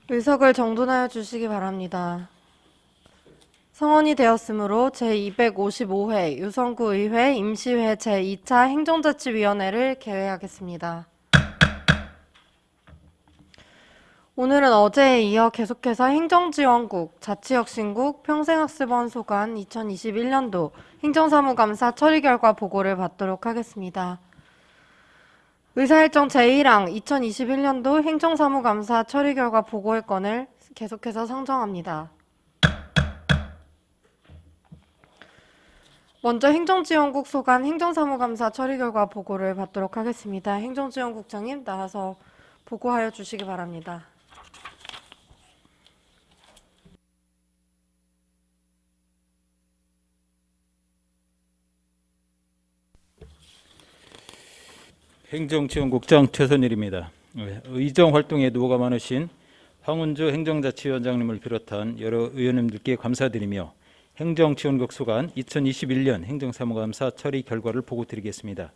의석을 정돈하여 주시기 바랍니다. 성원이 되었으므로 제255회 유성구 의회 임시회 제2차 행정자치위원회를 개회하겠습니다. 오늘은 어제에 이어 계속해서 행정지원국, 자치혁신국, 평생학습원 소관 2021년도 행정사무감사 처리 결과 보고를 받도록 하겠습니다. 의사일정 제1항 2021년도 행정사무감사 처리 결과 보고의 건을 계속해서 상정합니다. 먼저 행정지원국 소관 행정사무감사 처리 결과 보고를 받도록 하겠습니다. 행정지원국장님 나와서 보고하여 주시기 바랍니다. 행정지원국장 최선일입니다. 의정활동에 노고가 많으신 황운주 행정자치위원장님을 비롯한 여러 의원님들께 감사드리며 행정지원국 소관 2021년 행정사무감사 처리 결과를 보고드리겠습니다.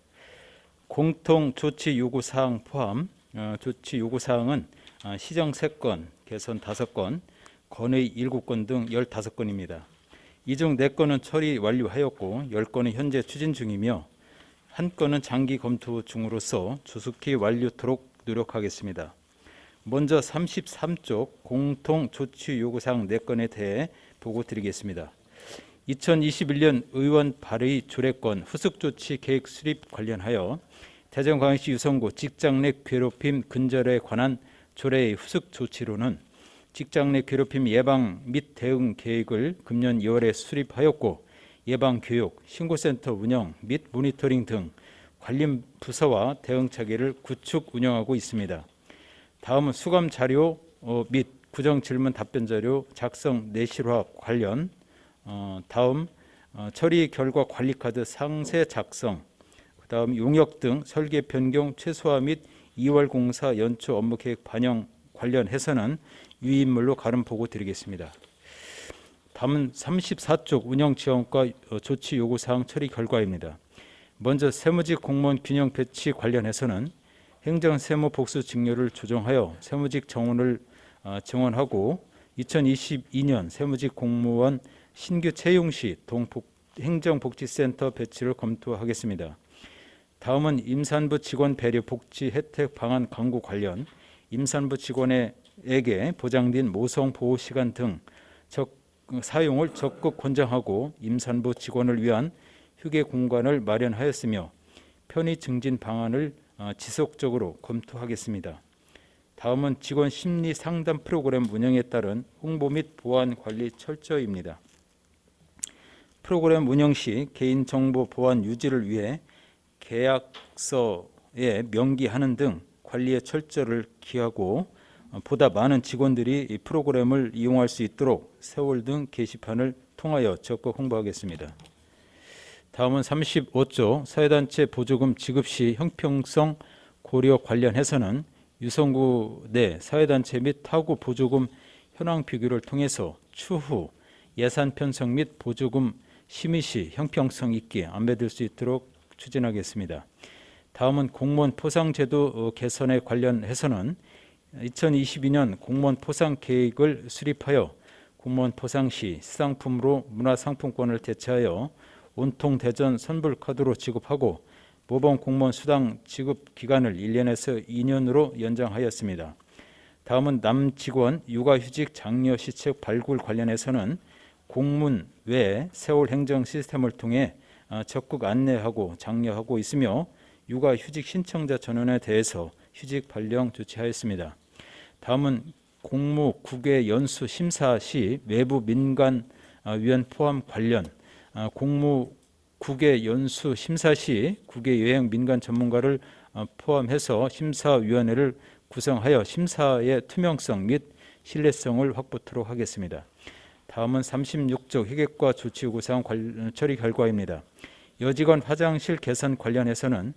공통 조치 요구사항 포함 조치 요구사항은 시정 3건, 개선 5건, 건의 7건 등 15건입니다. 이 중 4건은 처리 완료하였고 10건은 현재 추진 중이며 한 건은 장기 검토 중으로서 조속히 완료토록 노력하겠습니다. 먼저 33쪽 공통 조치 요구사항 4건에 대해 보고드리겠습니다. 2021년 의원 발의 조례권 후속조치 계획 수립 관련하여 대전광역시 유성구 직장 내 괴롭힘 근절에 관한 조례의 후속 조치로는 직장 내 괴롭힘 예방 및 대응 계획을 금년 2월에 수립하였고 예방교육, 신고센터 운영 및 모니터링 등 관련 부서와 대응체계를 구축 운영하고 있습니다. 다음은 수감 자료 및 구정 질문 답변 자료 작성 내실화 관련 다음 처리 결과 관리 카드 상세 작성 다음 용역 등 설계 변경 최소화 및 2월 공사 연초 업무 계획 반영 관련해서는 유인물로 가름 보고 드리겠습니다. 다음은 34쪽 운영지원과 조치 요구사항 처리 결과입니다. 먼저 세무직 공무원 균형 배치 관련해서는 행정세무 복수 직렬을 조정하여 세무직 정원을 정원하고 2022년 세무직 공무원 신규 채용 시 행정복지센터 배치를 검토하겠습니다. 다음은 임산부 직원 배려 복지 혜택 방안 광고 관련 임산부 직원에게 보장된 모성 보호 시간 등 사용을 적극 권장하고 임산부 직원을 위한 휴게 공간을 마련하였으며 편의 증진 방안을 지속적으로 검토하겠습니다. 다음은 직원 심리 상담 프로그램 운영에 따른 홍보 및 보안 관리 철저입니다. 프로그램 운영 시 개인정보 보안 유지를 위해 계약서에 명기하는 등 관리의 철저를 기하고 보다 많은 직원들이 이 프로그램을 이용할 수 있도록 세월 등 게시판을 통하여 적극 홍보하겠습니다. 다음은 35조 사회단체 보조금 지급 시 형평성 고려 관련해서는 유성구 내 사회단체 및 타구 보조금 현황 비교를 통해서 추후 예산 편성 및 보조금 심의 시 형평성 있게 안배될 수 있도록 추진하겠습니다. 다음은 공무원 포상제도 개선에 관련해서는 2022년 공무원 포상 계획을 수립하여 공무원 포상 시 시상품으로 문화상품권을 대체하여 온통 대전 선불카드로 지급하고 모범 공무원 수당 지급 기간을 1년에서 2년으로 연장하였습니다. 다음은 남직원 육아휴직 장려 시책 발굴 관련해서는 공문 외 세월 행정 시스템을 통해 적극 안내하고 장려하고 있으며 육아휴직 신청자 전원에 대해서 휴직 발령 조치하였습니다. 다음은 공무 국외 연수 심사 시 외부 민간 위원 포함 관련 공무 국외 연수 심사 시 국외 여행 민간 전문가를 포함해서 심사위원회를 구성하여 심사의 투명성 및 신뢰성을 확보토록 하겠습니다. 다음은 36조 회계과 조치 요구사항 처리 결과입니다. 여직원 화장실 개선 관련해서는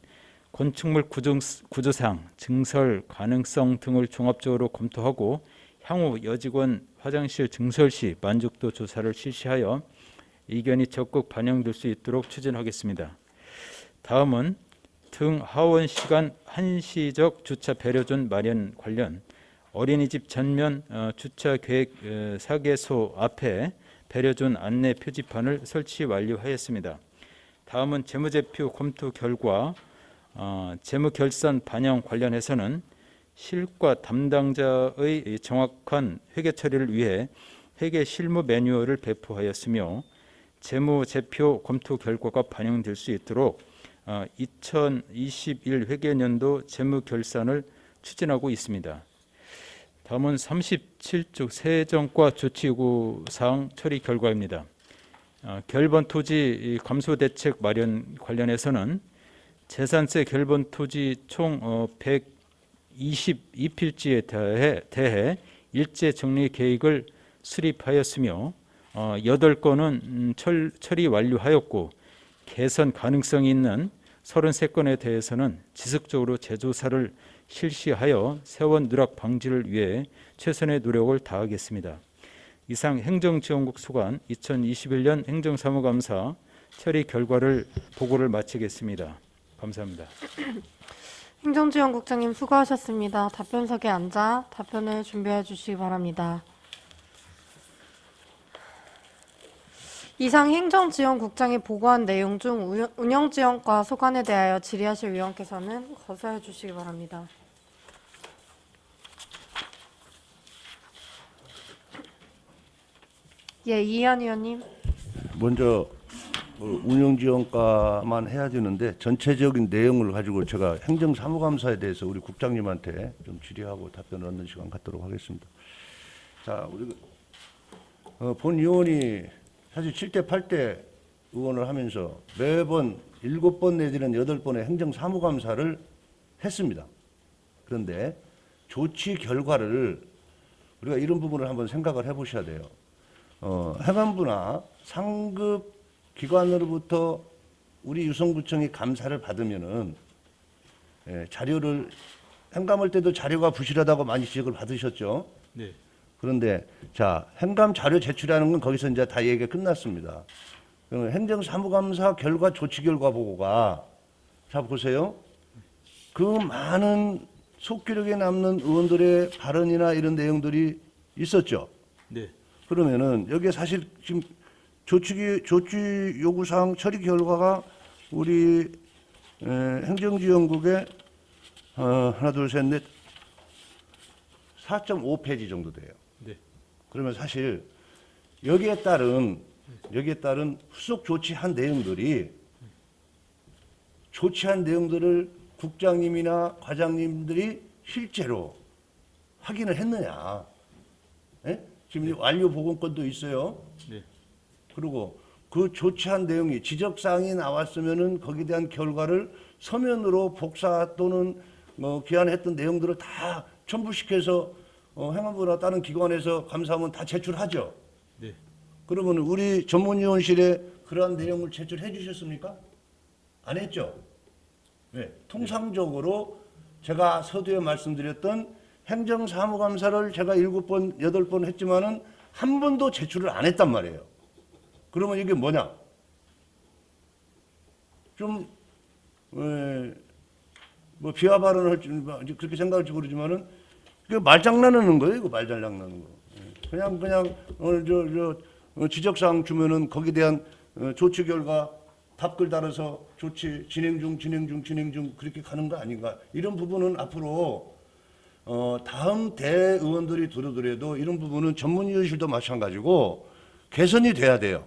건축물 구조상 증설 가능성 등을 종합적으로 검토하고 향후 여직원 화장실 증설 시 만족도 조사를 실시하여 의견이 적극 반영될 수 있도록 추진하겠습니다. 다음은 등 하원 시간 한시적 주차 배려존 마련 관련 어린이집 전면 주차 계획 사계소 앞에 배려준 안내 표지판을 설치 완료하였습니다. 다음은 재무제표 검토 결과 재무결산 반영 관련해서는 실과 담당자의 정확한 회계 처리를 위해 회계 실무 매뉴얼을 배포하였으며 재무제표 검토 결과가 반영될 수 있도록 2021 회계연도 재무결산을 추진하고 있습니다. 다음은 37쪽 세정과 조치요구사항 처리 결과입니다. 결번 토지 감소 대책 마련 관련해서는 재산세 결번 토지 총 122필지에 대해 일제 정리 계획을 수립하였으며 8건은 처리 완료하였고 개선 가능성이 있는 33건에 대해서는 지속적으로 재조사를 실시하여 세원 누락 방지를 위해 최선의 노력을 다하겠습니다. 이상 행정지원국 소관 2021년 행정사무감사 처리 결과를 보고를 마치겠습니다. 감사합니다. 행정지원국장님 수고하셨습니다. 답변석에 앉아 답변을 준비해 주시기 바랍니다. 이상 행정지원국장이 보고한 내용 중 운영지원과 소관에 대하여 질의하실 위원께서는 거사해 주시기 바랍니다. 예, 이현 의원님. 먼저 운영지원과만 해야 되는데 전체적인 내용을 가지고 제가 행정사무감사에 대해서 우리 국장님한테 좀 질의하고 답변을 얻는 시간 갖도록 하겠습니다. 자, 우리 본 의원이 사실 7대 8대 의원을 하면서 매번 7번 내지는 8번의 행정사무감사를 했습니다. 그런데 조치 결과를 우리가 이런 부분을 한번 생각을 해보셔야 돼요. 행안부나 상급 기관으로부터 우리 유성구청이 감사를 받으면은 자료를 행감할 때도 자료가 부실하다고 많이 지적을 받으셨죠. 네. 그런데 자 행감 자료 제출하는 건 거기서 이제 다 얘기가 끝났습니다. 행정사무감사 결과 조치 결과 보고가 자 보세요. 그 많은 속기록에 남는 의원들의 발언이나 이런 내용들이 있었죠. 네. 그러면은 여기에 사실 지금 조치 요구사항 처리 결과가 우리 행정지원국에 하나 둘 셋 넷 4.5페이지 정도 돼요. 네. 그러면 사실 여기에 따른 후속 조치한 내용들을 국장님이나 과장님들이 실제로 확인을 했느냐? 예? 지금 완료 보건권도 있어요. 네. 그리고 그 조치한 내용이 지적사항이 나왔으면은 거기에 대한 결과를 서면으로 복사 또는 기한했던 내용들을 다 첨부시켜서 행안부나 다른 기관에서 감사하면 다 제출하죠. 네. 그러면 우리 전문위원실에 그러한 내용을 제출해 주셨습니까? 안 했죠. 네. 통상적으로 제가 서두에 말씀드렸던 행정사무감사를 제가 7번, 8번 했지만은 한 번도 제출을 안 했단 말이에요. 그러면 이게 뭐냐? 좀, 뭐, 비하 발언을 할지, 그렇게 생각할지 모르지만은, 그 말장난하는 거예요, 이거 말장난하는 거. 그냥, 지적사항 주면은 거기에 대한 조치 결과 답글 달아서 조치 진행 중, 그렇게 가는 거 아닌가. 이런 부분은 앞으로, 다음 대의원들이 들어더라도 이런 부분은 전문위원실도 마찬가지고 개선이 돼야 돼요.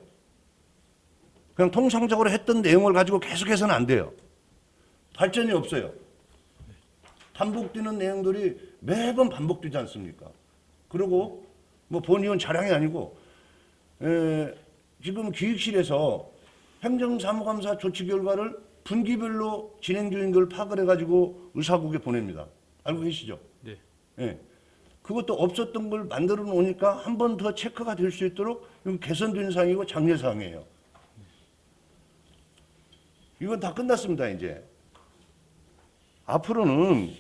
그냥 통상적으로 했던 내용을 가지고 계속해서는 안 돼요. 발전이 없어요. 반복되는 내용들이 매번 반복되지 않습니까? 그리고 뭐 본의원 자랑이 아니고 지금 기획실에서 행정사무감사 조치 결과를 분기별로 진행 중인 걸 파악을 해가지고 의사국에 보냅니다. 알고 계시죠? 네. 예. 그것도 없었던 걸 만들어 놓으니까 한 번 더 체크가 될 수 있도록 이건 개선된 사항이고 장려 사항이에요. 이건 다 끝났습니다, 이제. 앞으로는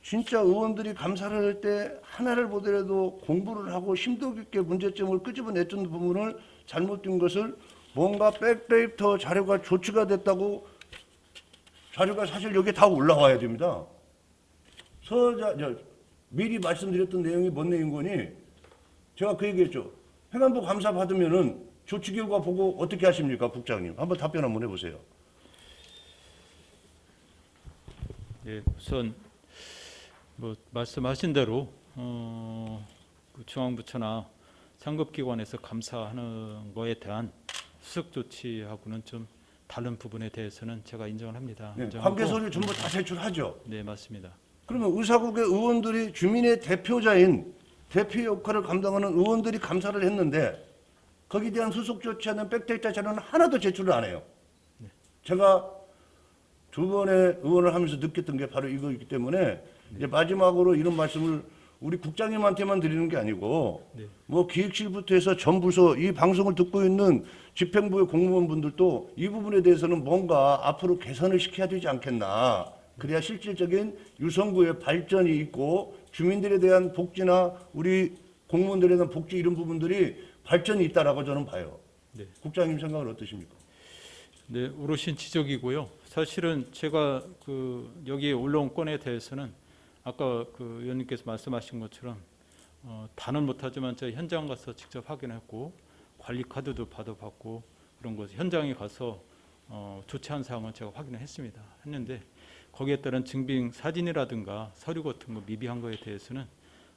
진짜 의원들이 감사를 할 때 하나를 보더라도 공부를 하고 심도 깊게 문제점을 끄집어냈던 부분을 잘못된 것을 뭔가 백데이터 자료가 조치가 됐다고 자료가 사실 여기 다 올라와야 됩니다. 미리 말씀드렸던 내용이 뭔 내용인 거니? 제가 그 얘기했죠. 행안부 감사 받으면은 조치 결과 보고 어떻게 하십니까, 국장님? 한번 답변 한번 해보세요. 예, 우선 뭐 말씀하신 대로 그 중앙부처나 상급기관에서 감사하는 거에 대한 수석 조치하고는 좀 다른 부분에 대해서는 제가 인정을 합니다. 네, 인정하고, 관계 서류 전부 다 제출하죠. 네, 맞습니다. 그러면 의사국의 의원들이 주민의 대표자인 대표 역할을 감당하는 의원들이 감사를 했는데 거기에 대한 수속 조치하는 백데이터 자료는 하나도 제출을 안 해요. 제가 두 번의 의원을 하면서 느꼈던 게 바로 이거이기 때문에 이제 마지막으로 이런 말씀을 우리 국장님한테만 드리는 게 아니고 네. 뭐 기획실부터 해서 전 부서 이 방송을 듣고 있는 집행부의 공무원분들도 이 부분에 대해서는 뭔가 앞으로 개선을 시켜야 되지 않겠나. 그래야 실질적인 유성구의 발전이 있고 주민들에 대한 복지나 우리 공무원들에 대한 복지 이런 부분들이 발전이 있다라고 저는 봐요. 네. 국장님 생각은 어떠십니까? 네, 오르신 지적이고요. 사실은 제가 그 여기에 올라온 건에 대해서는 아까 그 의원님께서 말씀하신 것처럼 다는 못하지만 제가 현장 가서 직접 확인했고 관리 카드도 받아봤고 그런 거 현장에 가서 조치한 사항은 제가 확인을 했습니다. 했는데 거기에 따른 증빙 사진이라든가 서류 같은 거 미비한 거에 대해서는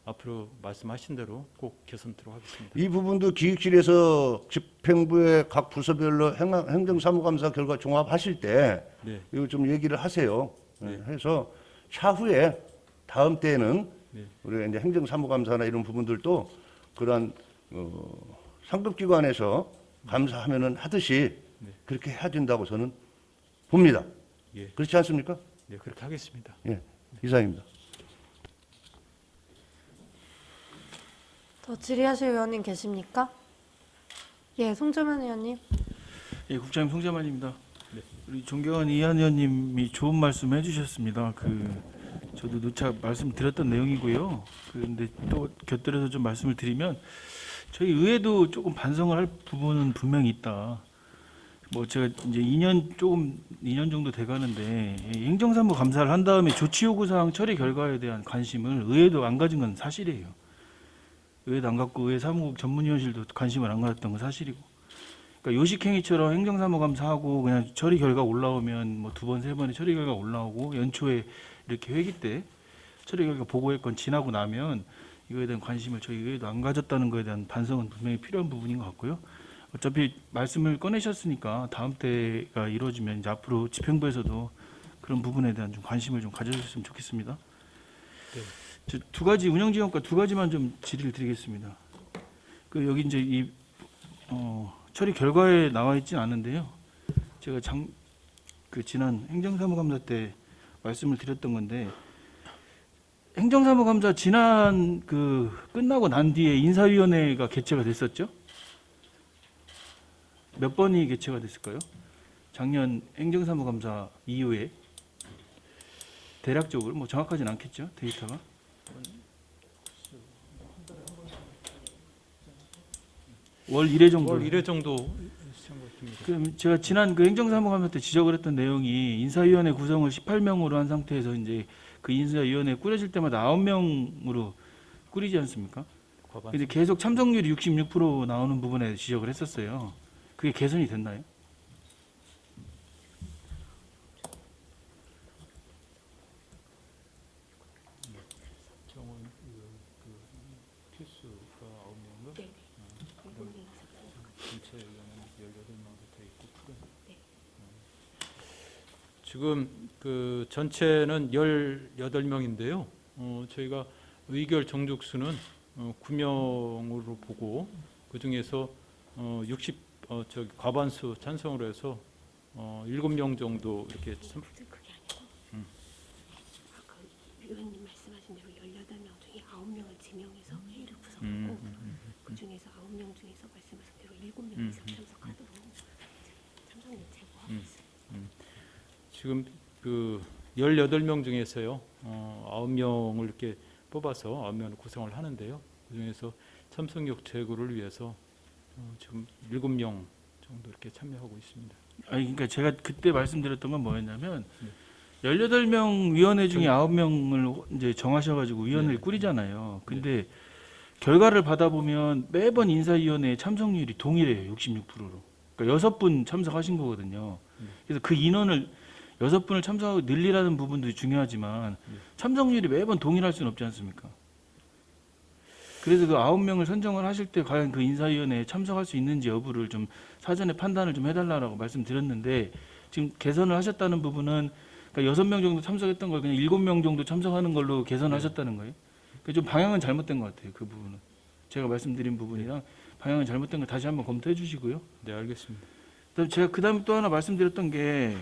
앞으로 말씀하신 대로 꼭 개선토록 하겠습니다. 이 부분도 기획실에서 집행부의 각 부서별로 행정사무감사 결과 종합하실 때 네, 이거 좀 얘기를 하세요. 네. 해서 차후에 다음 때는 네. 우리가 이제 행정사무감사나 이런 부분들도 그러한 상급기관에서 감사하면은 하듯이 네. 그렇게 해야 된다고 저는 봅니다. 예, 그렇지 않습니까? 네, 그렇게 하겠습니다. 예, 이상입니다. 더 질의하실 의원님 계십니까? 예, 송재만 의원님. 예, 국장님 송재만입니다. 네. 우리 존경하는 이한 의원님이 좋은 말씀 해주셨습니다. 저도 누차 말씀드렸던 내용이고요. 그런데 또 곁들여서 좀 말씀을 드리면 저희 의회도 조금 반성을 할 부분은 분명히 있다. 뭐 제가 이제 2년 정도 돼가는데 행정사무 감사를 한 다음에 조치 요구 사항 처리 결과에 대한 관심을 의회도 안 가진 건 사실이에요. 의회도 안 갖고 의회 사무국 전문위원실도 관심을 안 가졌던 건 사실이고. 그러니까 요식행위처럼 행정사무감사하고 그냥 처리 결과 올라오면 뭐 두 번, 세 번의 처리 결과 올라오고 연초에 이렇게 회기 때 처리 결과 보고할 건 지나고 나면 이거에 대한 관심을 저희 의회도 안 가졌다는 거에 대한 반성은 분명히 필요한 부분인 것 같고요. 어차피 말씀을 꺼내셨으니까 다음 때가 이루어지면 이제 앞으로 집행부에서도 그런 부분에 대한 좀 관심을 좀 가져주셨으면 좋겠습니다. 네. 저 두 가지 운영지원과 두 가지만 좀 질의를 드리겠습니다. 여기 이제 이 처리 결과에 나와 있진 않은데요. 제가 지난 행정사무감사 때 말씀을 드렸던 건데 행정사무감사 지난 끝나고 난 뒤에 인사위원회가 개최가 됐었죠. 몇 번이 개최가 됐을까요? 작년 행정사무감사 이후에 대략적으로 뭐 정확하진 않겠죠 데이터가. 월 1회 정도. 월 1회 정도 생각됩니다. 그럼 제가 지난 행정사무감사 때 지적을 했던 내용이 인사위원회 구성을 18명으로 한 상태에서 이제 그 인사위원회 꾸려질 때마다 9명으로 꾸리지 않습니까? 과반. 근데 계속 참석률이 66% 나오는 부분에 지적을 했었어요. 그게 개선이 됐나요? 필수가 9명인가? 네. 전체 의원은 18명부터 있고 풀은. 지금 그 전체는 18명인데요. 저희가 의결 정족수는 9명으로 보고 그 중에서 과반수 찬성으로 해서 7명 정도 이렇게 그게 아니고 아까 위원님 말씀하신 대로 18명 중에 9명을 지명해서 회의를 구성하고 그 중에서 9명 중에서 말씀하신 대로 7명 이상 참석하도록 참석률 제고하고 있습니다. 지금 그 18명 중에서요. 9명을 이렇게 뽑아서 9명을 구성을 하는데요. 그중에서 참석력 제고를 위해서 지금 7명 정도 이렇게 참여하고 있습니다. 아니 그러니까 제가 그때 말씀드렸던 건 뭐였냐면 18명 위원회 중에 9명을 이제 정하셔가지고 위원회를 네. 꾸리잖아요. 근데 결과를 받아보면 매번 인사위원회 참석률이 동일해요. 66%로. 그러니까 6분 참석하신 거거든요. 그래서 그 인원을 6분을 참석하고 늘리라는 부분도 중요하지만 참석률이 매번 동일할 수는 없지 않습니까? 그래서 그 9명을 선정을 하실 때 과연 그 인사위원회에 참석할 수 있는지 여부를 좀 사전에 판단을 좀 해달라고 말씀드렸는데 지금 개선을 하셨다는 부분은 그러니까 6명 정도 참석했던 걸 그냥 7명 정도 참석하는 걸로 개선하셨다는 거예요. 그러니까 좀 방향은 잘못된 것 같아요. 그 부분은. 제가 말씀드린 부분이랑 방향은 잘못된 거 다시 한번 검토해 주시고요. 네, 알겠습니다. 그다음 제가 그다음에 또 하나 말씀드렸던 게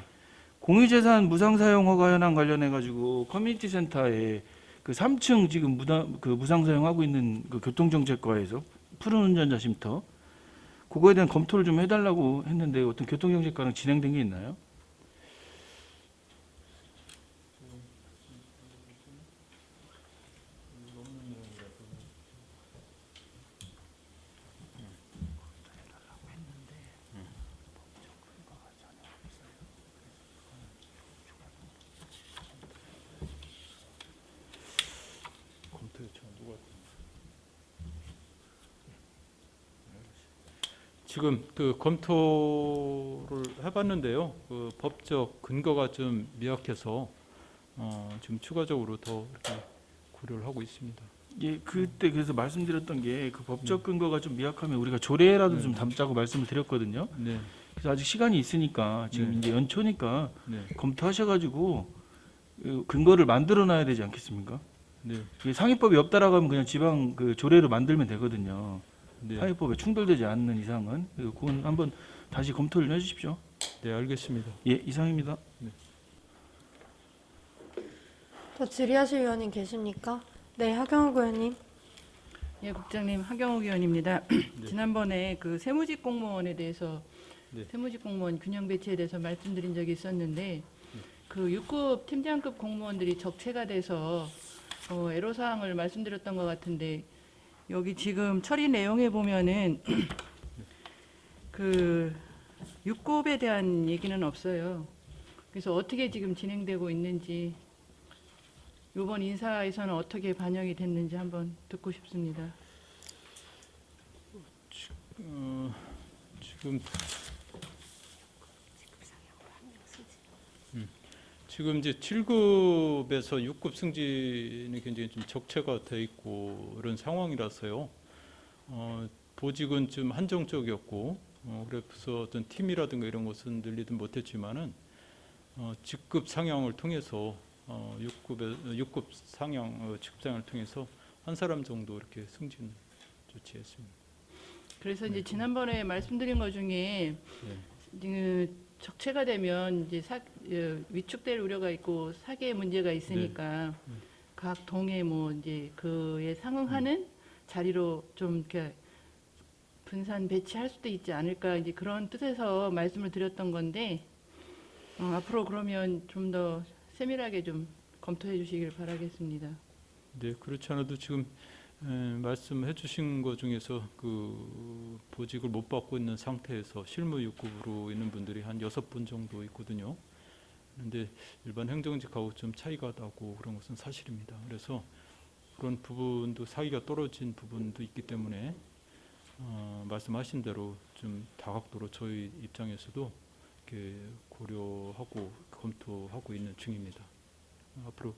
공유재산 무상사용 허가 현황 관련해 가지고 커뮤니티 센터에 그 3층 지금 무상사용하고 있는 그 교통정책과에서 푸른 운전자 쉼터 그거에 대한 검토를 좀 해달라고 했는데 어떤 교통정책과는 진행된 게 있나요? 지금 그 검토를 해봤는데요. 그 법적 근거가 좀 미약해서 지금 추가적으로 더 이렇게 고려를 하고 있습니다. 예, 그때 그래서 말씀드렸던 게 그 법적 근거가 좀 미약하면 우리가 조례라도 좀 담자고 말씀을 드렸거든요. 네, 그래서 아직 시간이 있으니까 지금 네. 이제 연초니까 네, 검토하셔가지고 그 근거를 만들어놔야 되지 않겠습니까? 네, 이게 상위법이 없다라고 하면 그냥 지방 그 조례로 만들면 되거든요. 네, 상위법에 충돌되지 않는 이상은 그건 한번 다시 검토를 해주십시오. 네, 알겠습니다. 예, 이상입니다. 더 질의하실 의원님 계십니까? 네, 하경욱 의원님. 예, 국장님 하경욱 의원입니다. 지난번에 그 세무직 공무원에 대해서 네. 세무직 공무원 균형 배치에 대해서 말씀드린 적이 있었는데 그 6급 팀장급 공무원들이 적체가 돼서 애로사항을 말씀드렸던 것 같은데 여기 지금 처리 내용에 보면은 그 6급에 대한 얘기는 없어요. 그래서 어떻게 지금 진행되고 있는지 이번 인사에서는 어떻게 반영이 됐는지 한번 듣고 싶습니다. 지금 지금 이제 7급에서 6급 승진이 굉장히 좀 적체가 돼 있고 이런 상황이라서요. 보직은 좀 한정적이었고 그래서 어떤 팀이라든가 이런 것은 늘리든 못했지만은 직급 상향을 통해서 6급 상향 직장을 통해서 한 사람 정도 이렇게 승진 조치했습니다. 그래서 이제 지난번에 말씀드린 것 중에 적체가 되면 이제 위축될 우려가 있고 사기의 문제가 있으니까 각 동에 뭐 이제 그에 상응하는 자리로 좀 이렇게 분산 배치할 수도 있지 않을까 이제 그런 뜻에서 말씀을 드렸던 건데 앞으로 그러면 좀 더 세밀하게 좀 검토해 주시길 바라겠습니다. 네, 그렇지 않아도 지금 말씀해 주신 것 중에서 그 보직을 못 받고 있는 상태에서 실무 6급으로 있는 분들이 한 6분 정도 있거든요. 그런데 일반 행정직하고 좀 차이가 나고 그런 것은 사실입니다. 그래서 그런 부분도 사기가 떨어진 부분도 있기 때문에 말씀하신 대로 좀 다각도로 저희 입장에서도 이렇게 고려하고 검토하고 있는 중입니다. 앞으로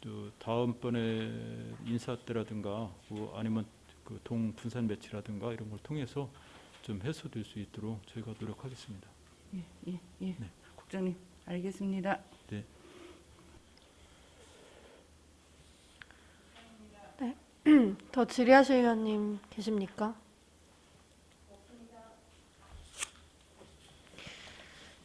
또 다음번에 인사 때라든가 아니면 그 동 분산 배치라든가 이런 걸 통해서 좀 해소될 수 있도록 저희가 노력하겠습니다. 예. 네. 국장님 알겠습니다. 네. 더 질의하실 의원님 계십니까?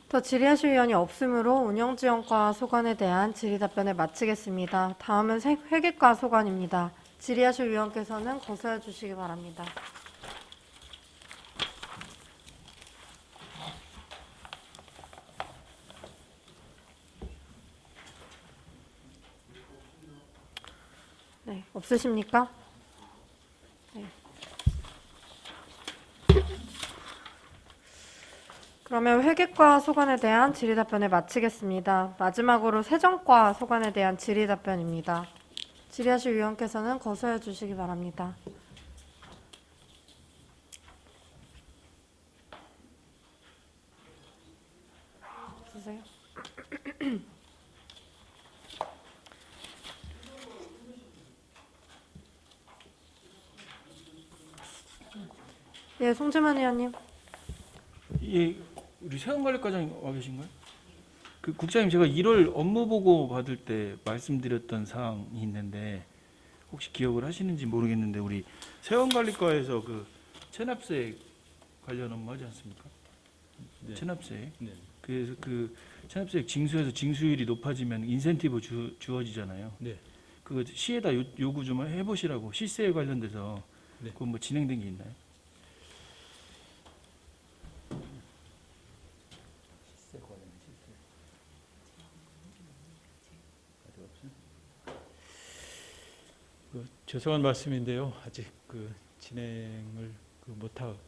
더 질의하실 의원이 없으므로 운영지원과 소관에 대한 질의 답변을 마치겠습니다. 다음은 회계과 소관입니다. 질의하실 의원께서는 고소해 주시기 바랍니다. 네, 없으십니까? 네. 그럼 그러면 회계과 소관에 대한 질의답변을 마치겠습니다. 마지막으로 세정과 소관에 대한 질의답변입니다. 질의하실 위원께서는 거부해 주시기 바랍니다. 주세요. 예, 송재만 의원님. 예, 우리 세원관리과장 와 계신가요? 그 국장님, 제가 1월 업무 보고 받을 때 말씀드렸던 사항이 있는데 혹시 기억을 하시는지 모르겠는데, 우리 세원관리과에서 그 체납세 관련 업무 하지 않습니까? 네. 체납세. 네. 그래서 그 체납세 징수에서 징수율이 높아지면 인센티브 주어지잖아요. 네. 그거 시에다 요구 좀 해보시라고, 시세에 관련돼서. 네. 그건 뭐 진행된 게 있나요? 죄송한 말씀인데요. 아직 그 진행을 못하다고.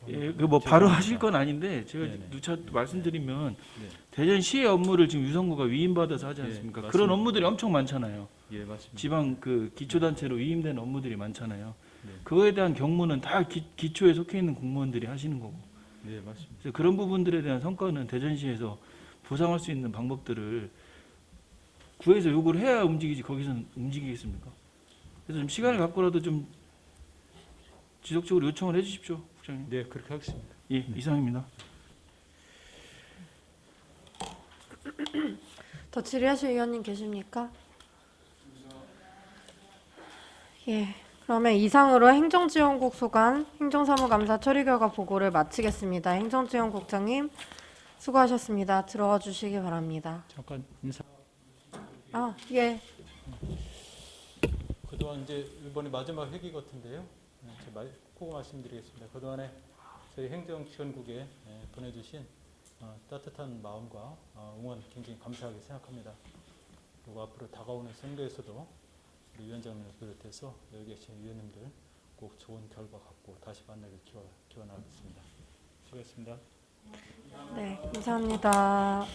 예, 그 뭐 바로 하실 건 아닌데 제가 네네. 누차 말씀드리면 네. 대전시의 업무를 지금 유성구가 위임받아서 하지 네, 않습니까? 맞습니다. 그런 업무들이 엄청 많잖아요. 예, 맞습니다. 지방 그 기초단체로 위임된 업무들이 많잖아요. 네. 그거에 대한 경무는 다 기초에 속해 있는 공무원들이 하시는 거고. 네, 맞습니다. 그래서 그런 부분들에 대한 성과는 대전시에서 보상할 수 있는 방법들을 구에서 요구를 해야 움직이지, 거기서는 움직이겠습니까? 그래서 좀 시간을 갖고라도 좀 지속적으로 요청을 해주십시오, 국장님. 네, 그렇게 하겠습니다. 예, 이상입니다. 더 질의하실 위원님 계십니까? 예. 그러면 이상으로 행정지원국 소관 행정사무감사 처리 결과 보고를 마치겠습니다. 행정지원국장님 수고하셨습니다. 들어와 주시기 바랍니다. 잠깐 인사. 아, 예. 그동안 이제 이번이 마지막 회기 같은데요. 제가 꼭 말씀드리겠습니다. 그동안에 저희 행정지원국에 보내주신 따뜻한 마음과 응원 굉장히 감사하게 생각합니다. 그리고 앞으로 다가오는 선거에서도 우리 위원장님을 비롯해서 여기 계신 위원님들 꼭 좋은 결과 갖고 다시 만나길 기원하겠습니다. 수고했습니다. 네, 감사합니다.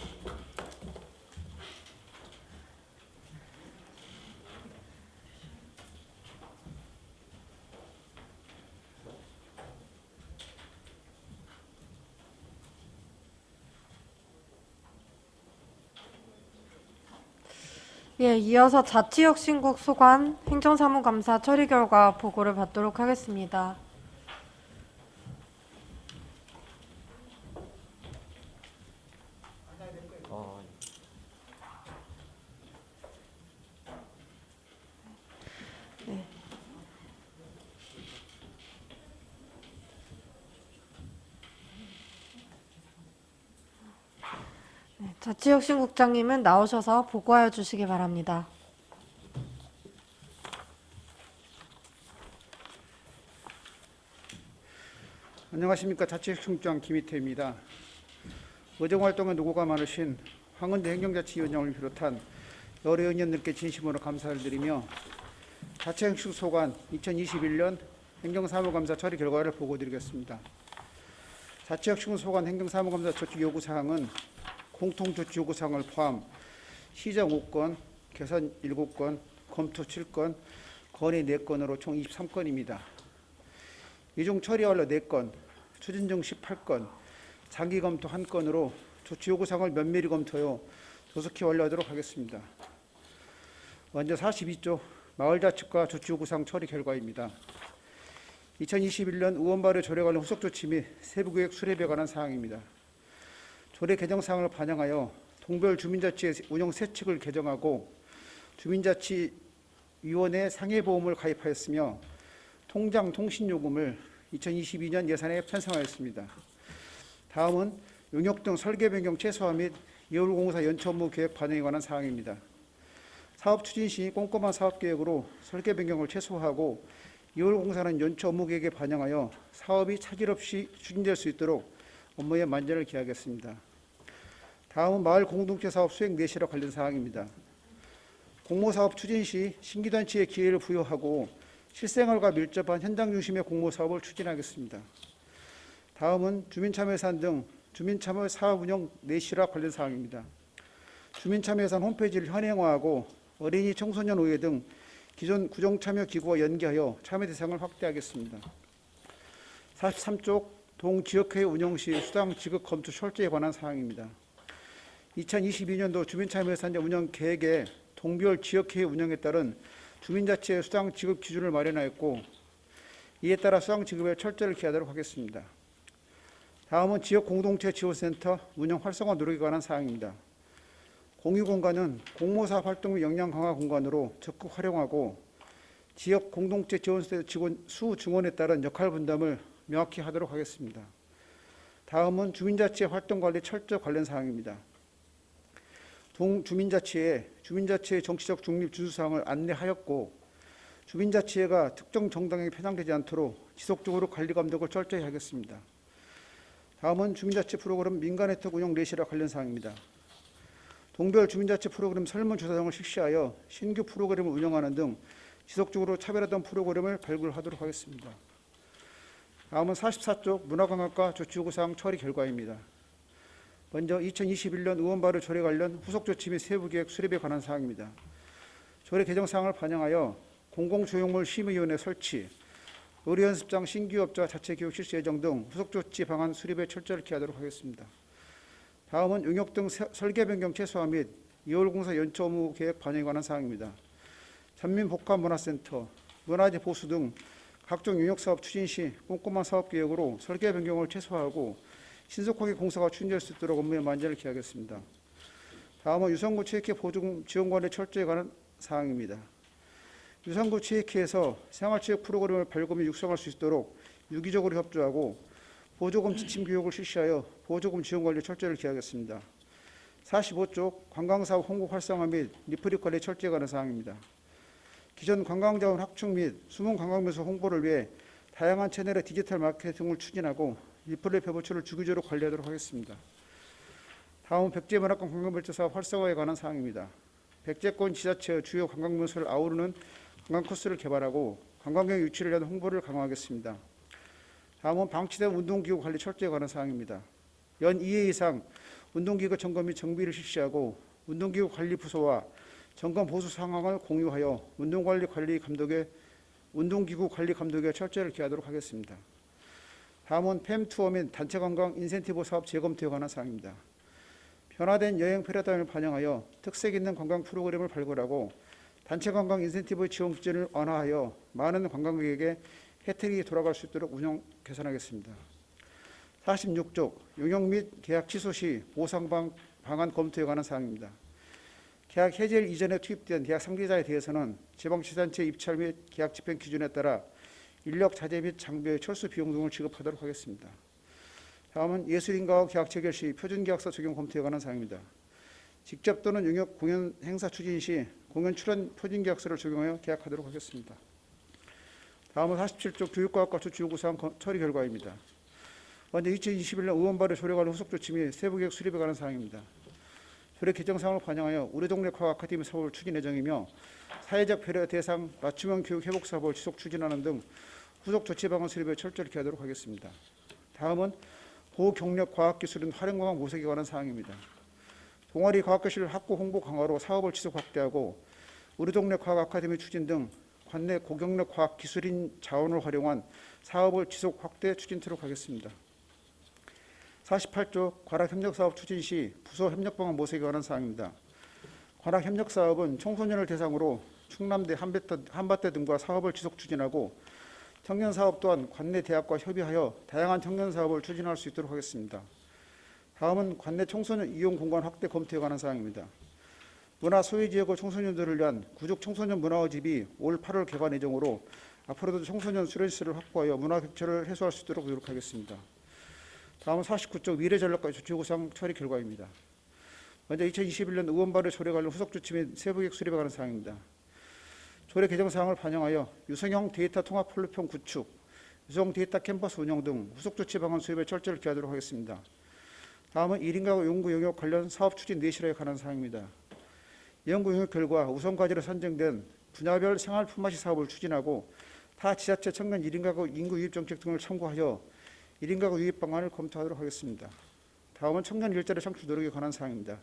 예, 이어서 자치혁신국 소관 행정사무감사 처리 결과 보고를 받도록 하겠습니다. 네. 네, 자치혁신국장님은 나오셔서 보고하여 주시기 바랍니다. 안녕하십니까. 자치혁신국장 김희태입니다. 의정활동에 노고가 많으신 황은대 행정자치위원장을 비롯한 여러 의원님들께 진심으로 감사를 드리며 자치혁신 소관 2021년 행정사무감사 처리 결과를 보고드리겠습니다. 자치혁신 소관 행정사무감사 조치 요구사항은 공통조치 요구사항을 포함 시정 5건, 개선 7건, 검토 7건, 건의 4건으로 총 23건입니다. 이 중 처리 완료 4건, 추진 중 18건, 장기 검토 1건으로 조치 요구사항을 면밀히 검토하여 조속히 완료하도록 하겠습니다. 먼저 42조 마을자치과 조치 요구사항 처리 결과입니다. 2021년 의원발의 조례 관련 후속 조치 및 세부계획 수립에 관한 사항입니다. 조례 개정 사항을 반영하여 동별 주민자치의 운영 세칙을 개정하고 주민자치위원회 상해보험을 가입하였으며 통장 통신요금을 2022년 예산에 편성하였습니다. 다음은 용역 등 설계 변경 최소화 및 예울공사 연초 업무 계획 반영에 관한 사항입니다. 사업 추진 시 꼼꼼한 사업계획으로 설계 변경을 최소화하고 예울공사는 연초 업무 계획에 반영하여 사업이 차질 없이 추진될 수 있도록 업무에 만전을 기하겠습니다. 다음은 마을 공동체 사업 수행 내실화 관련 사항입니다. 공모사업 추진 시 신기단체에 기회를 부여하고 실생활과 밀접한 현장 중심의 공모사업을 추진하겠습니다. 다음은 주민참여 예산 등 주민참여 사업 운영 내실화 관련 사항입니다. 주민참여 예산 홈페이지를 현행화하고 어린이 청소년 의회 등 기존 구정참여기구와 연계하여 참여 대상을 확대하겠습니다. 43쪽 동지역회의 운영 시 수당 지급 검토 철저에 관한 사항입니다. 2022년도 주민참여예산 운영 계획에 동별 지역회의 운영에 따른 주민자치의 수당 지급 기준을 마련하였고 이에 따라 수당 지급에 철저를 기하도록 하겠습니다. 다음은 지역 공동체 지원센터 운영 활성화 노력에 관한 사항입니다. 공유 공간은 공모사업 활동 및 역량 강화 공간으로 적극 활용하고 지역 공동체 지원센터 직원 수 증원에 따른 역할 분담을 명확히 하도록 하겠습니다. 다음은 주민자치의 활동 관리 철저 관련 사항입니다. 동주민자치회에 주민자치의 정치적 중립 준수사항을 안내하였고 주민자치회가 특정 정당에게 편향되지 않도록 지속적으로 관리 감독을 철저히 하겠습니다. 다음은 주민자치 프로그램 민간혜택 운영 내실화 관련 사항입니다. 동별 주민자치 프로그램 설문조사 등을 실시하여 신규 프로그램을 운영하는 등 지속적으로 차별화된 프로그램을 발굴하도록 하겠습니다. 다음은 44쪽 문화관광과 조치요구사항 처리 결과입니다. 먼저 2021년 의원발의 조례 관련 후속 조치 및 세부계획 수립에 관한 사항입니다. 조례 개정 사항을 반영하여 공공조형물 심의위원회 설치, 의료연습장 신규업자 자체교육 실시 예정 등 후속 조치 방안 수립에 철저를 기하도록 하겠습니다. 다음은 용역 등 설계 변경 최소화 및 2월 공사 연초 업무 계획 반영에 관한 사항입니다. 전민복합문화센터, 문화재 보수 등 각종 용역 사업 추진 시 꼼꼼한 사업 계획으로 설계 변경을 최소화하고 신속하게 공사가 추진될 수 있도록 업무에 만전을 기하겠습니다. 다음은 유성구 체육회 보증 지원관의 철저에 관한 사항입니다. 유성구 체육회에서 생활체육 프로그램을 발굴 및 육성할 수 있도록 유기적으로 협조하고 보조금 지침 교육을 실시하여 보조금 지원 관리 철저를 기하겠습니다. 45쪽 관광사업 홍보 활성화 및 리프릿 관리 철저에 관한 사항입니다. 기존 관광자원 확충 및 숨은 관광명소 홍보를 위해 다양한 채널의 디지털 마케팅을 추진하고 리플렛 배부처를 주기적으로 관리하도록 하겠습니다. 다음은 백제문화권 관광별제사업 활성화에 관한 사항입니다. 백제권 지자체의 주요 관광명소를 아우르는 관광 코스를 개발하고 관광객 유치를 위한 홍보를 강화하겠습니다. 다음은 방치된 운동기구 관리 철저에 관한 사항입니다. 연 2회 이상 운동기구 점검 및 정비를 실시하고 운동기구 관리 부서와 점검 보수 상황을 공유하여 운동기구 관리 감독에 철저를 기하도록 하겠습니다. 다음은 팸 투어 및 단체 관광 인센티브 사업 재검토에 관한 사항입니다. 변화된 여행 패러다임을 반영하여 특색 있는 관광 프로그램을 발굴하고 단체 관광 인센티브 지원 기준을 완화하여 많은 관광객에게 혜택이 돌아갈 수 있도록 운영 개선하겠습니다. 46쪽 용역 및 계약 취소 시 보상 방안 검토에 관한 사항입니다. 계약 해지일 이전에 투입된 계약 상대자에 대해서는 지방자치단체 입찰 및 계약 집행 기준에 따라 인력 자재 및 장비의 철수 비용 등을 지급하도록 하겠습니다. 다음은 예술인가와 계약 체결 시 표준계약서 적용 검토에 관한 사항입니다. 직접 또는 용역 공연 행사 추진 시 공연 출연 표준계약서를 적용하여 계약하도록 하겠습니다. 다음은 47쪽 교육과학과 조치요구사항 처리 결과입니다. 먼저 2021년 의원발의 조례 관련 후속 조치 및 세부계획 수립에 관한 사항입니다. 조례 개정 사항을 반영하여 우리 동네 과학 아카데미 사업을 추진 예정이며 사회적 배려 대상 맞춤형 교육 회복 사업을 지속 추진하는 등 후속 조치 방안 수립에 철저히 기하도록 하겠습니다. 다음은 고경력 과학기술인 활용광학 모색에 관한 사항입니다. 동아리 과학교실 확보 홍보 강화로 사업을 지속 확대하고 우리 동네 과학 아카데미 추진 등 관내 고경력 과학기술인 자원을 활용한 사업을 지속 확대 추진토록 하겠습니다. 48조 관악협력사업 추진 시 부서 협력방안 모색에 관한 사항입니다. 관악협력사업은 청소년을 대상으로 충남대, 한밭대 등과 사업을 지속 추진하고 청년사업 또한 관내 대학과 협의하여 다양한 청년사업을 추진할 수 있도록 하겠습니다. 다음은 관내 청소년 이용 공간 확대 검토에 관한 사항입니다. 문화 소외지역의 청소년들을 위한 구족 청소년 문화원집이 올 8월 개관 예정으로 앞으로도 청소년 수련시설을 확보하여 문화 격차를 해소할 수 있도록 노력하겠습니다. 다음은 49쪽 미래전략과 조치요구사항 처리 결과입니다. 먼저 2021년 의원발의 조례 관련 후속 조치 및 세부계획 수립에 관한 사항입니다. 조례 개정 사항을 반영하여 유성형 데이터 통합 플랫폼 구축, 유성 데이터 캠퍼스 운영 등 후속 조치 방안 수립에 철저를 기하도록 하겠습니다. 다음은 1인 가구 연구 용역 관련 사업 추진 내실화에 관한 사항입니다. 연구 용역 결과 우선 과제로 선정된 분야별 생활 품앗이 사업을 추진하고 타 지자체 청년 1인 가구 인구 유입 정책 등을 참고하여 1인 가구 유입 방안을 검토하도록 하겠습니다. 다음은 청년 일자리 창출 노력에 관한 사항입니다.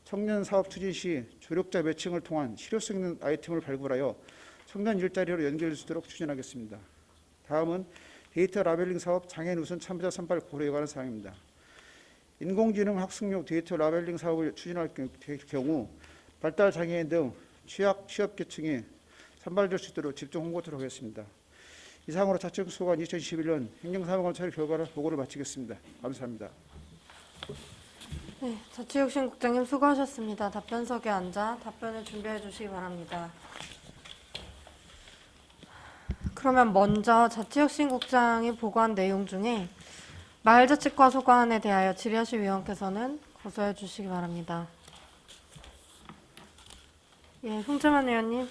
청년 사업 추진 시 조력자 매칭을 통한 실효성 있는 아이템을 발굴하여 청년 일자리로 연결될 수 있도록 추진하겠습니다. 다음은 데이터 라벨링 사업 장애인 우선 참여자 선발 고려에 관한 사항입니다. 인공지능 학습용 데이터 라벨링 사업을 추진할 경우 발달 장애인 등 취약계층이 선발될 수 있도록 집중 홍보토록 하겠습니다. 이상으로 자치구소관 2021년 행정사무관 처리 결과를 보고를 마치겠습니다. 감사합니다. 네, 자치혁신국장님 수고하셨습니다. 답변석에 앉아 답변을 준비해 주시기 바랍니다. 그러면 먼저 자치혁신국장이 보고한 내용 중에 마을자치과 소관에 대하여 질의하실 위원께서는 고소해 주시기 바랍니다. 예, 홍재만 의원님.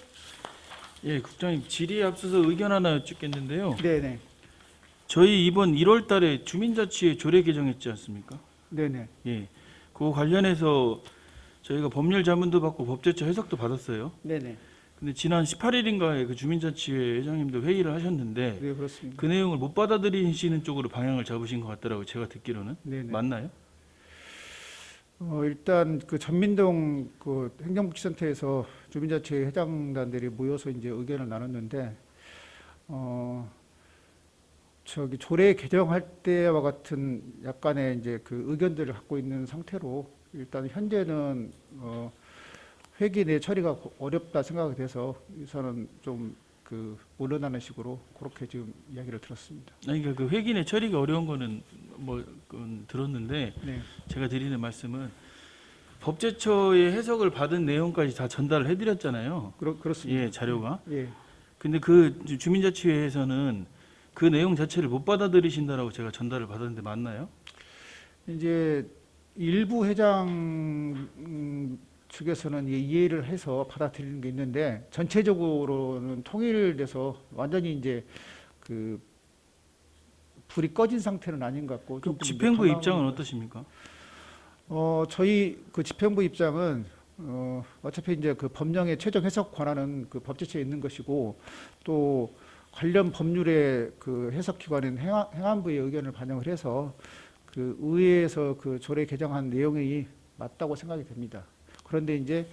예, 국장님 질의에 앞서서 의견 하나 여쭙겠는데요. 네네. 저희 이번 1월 달에 주민자치회 조례 개정했지 않습니까? 네네. 예. 그거 관련해서 저희가 법률 자문도 받고 법제처 해석도 받았어요. 네네. 근데 지난 18일인가에 그 주민자치회 회장님도 회의를 하셨는데 네, 그렇습니다. 그 내용을 못 받아들이시는 쪽으로 방향을 잡으신 것 같더라고요. 제가 듣기로는. 네네. 맞나요? 일단 그 전민동 그 행정복지센터에서 주민자치회 회장단들이 모여서 이제 의견을 나눴는데, 저기 조례 개정할 때와 같은 약간의 이제 그 의견들을 갖고 있는 상태로 일단 현재는 회기 내 처리가 어렵다 생각이 돼서 우선은 좀 그 물러나는 식으로 그렇게 지금 이야기를 들었습니다. 아니 그러니까 그 회기 내 처리가 어려운 거는 뭐 그건 들었는데 네, 제가 드리는 말씀은 법제처의 해석을 받은 내용까지 다 전달을 해드렸잖아요. 그렇습니다. 예, 자료가. 예, 근데 그 주민자치회에서는 그 내용 자체를 못 받아들이신다라고 제가 전달을 받았는데 맞나요? 이제 일부 회장 측에서는 이해를 해서 받아들이는 게 있는데 전체적으로는 통일돼서 완전히 이제 그 불이 꺼진 상태는 아닌 것 같고. 그럼 조금 집행부 이제 입장은 전망을- 어떠십니까? 저희 그 집행부 입장은 어차피 이제 그 법령의 최종 해석 권한은 그 법제처에 있는 것이고, 또 관련 법률의 그 해석 기관인 행안부의 의견을 반영을 해서 그 의회에서 그 조례 개정한 내용이 맞다고 생각이 됩니다. 그런데 이제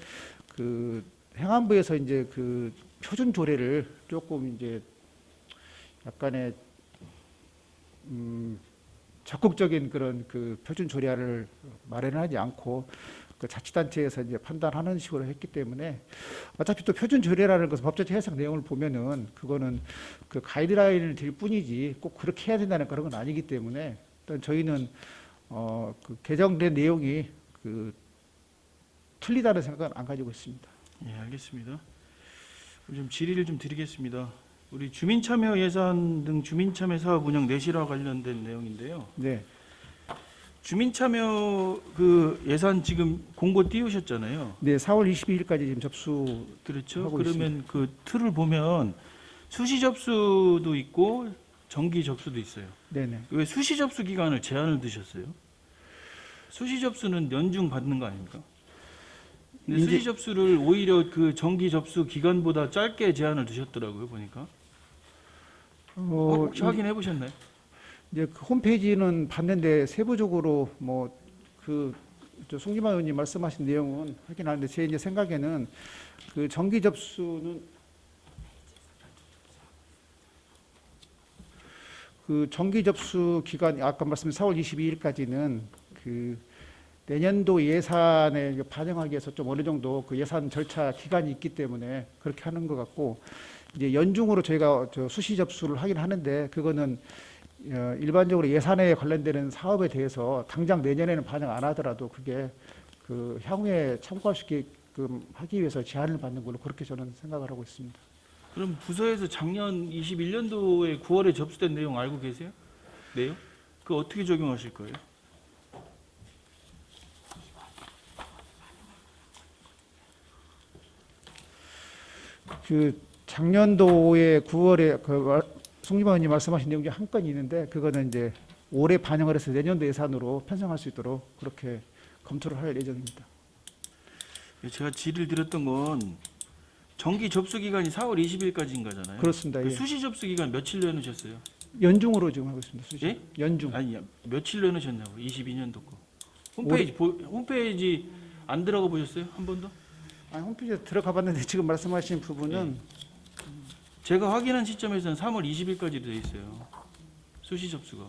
그 행안부에서 이제 그 표준 조례를 조금 이제 약간의 적극적인 그런 그 표준 조례안을 마련하지 않고 그 자치단체에서 이제 판단하는 식으로 했기 때문에, 어차피 또 표준 조례라는 것은 법제처 해석 내용을 보면은 그거는 그 가이드라인을 들 뿐이지 꼭 그렇게 해야 된다는 그런 건 아니기 때문에, 일단 저희는 그 개정된 내용이 그 틀리다는 생각은 안 가지고 있습니다. 예, 알겠습니다. 그럼 좀 질의를 좀 드리겠습니다. 우리 주민참여 예산 등 주민참여 사업 운영 내실화 관련된 내용인데요. 네, 주민참여 그 예산 지금 공고 띄우셨잖아요. 네, 4월 22일까지 지금 접수. 그렇죠. 하고 그러면 그 틀을 보면 수시 접수도 있고 정기 접수도 있어요. 네네. 왜 수시 접수 기간을 제한을 두셨어요? 수시 접수는 연중 받는 거 아닙니까? 근데 이제- 수시 접수를 오히려 그 정기 접수 기간보다 짧게 제한을 두셨더라고요, 보니까. 혹시 확인해 보셨나요? 이제 그 홈페이지는 봤는데 세부적으로 뭐 그 송기만 의원님 말씀하신 내용은 확인하는데, 제 이제 생각에는 그 정기 접수는 그 정기 접수 기간 아까 말씀드린 4월 22일까지는 그 내년도 예산에 반영하기 위해서 좀 어느 정도 그 예산 절차 기간이 있기 때문에 그렇게 하는 것 같고, 이제 연중으로 저희가 수시 접수를 하긴 하는데, 그거는 일반적으로 예산에 관련되는 사업에 대해서 당장 내년에는 반영 안 하더라도 그게 그 향후에 참고할 수 있게끔 하기 위해서 제한을 받는 걸로 그렇게 저는 생각을 하고 있습니다. 그럼 부서에서 작년 21년도에 9월에 접수된 내용 알고 계세요? 내용? 그거 어떻게 적용하실 거예요? 그 작년도에 9월에 그 송기만 의원님 말씀하신 내용 중에 한 건이 있는데, 그거는 이제 올해 반영을 해서 내년도 예산으로 편성할 수 있도록 그렇게 검토를 할 예정입니다. 제가 질의를 드렸던 건 정기 접수 기간이 4월 20일까지인 거잖아요. 그렇습니다. 그 예. 수시 접수 기간 며칠 내놓으셨어요? 연중으로 지금 하고 있습니다. 수시. 예? 연중. 아니 며칠 내놓으셨냐고 22년도 거. 홈페이지 안 들어가 보셨어요? 한 번도? 아니, 홈페이지에 들어가 봤는데 지금 말씀하신 부분은 제가 확인한 시점에서는 3월 20일까지 돼 있어요. 수시 접수가.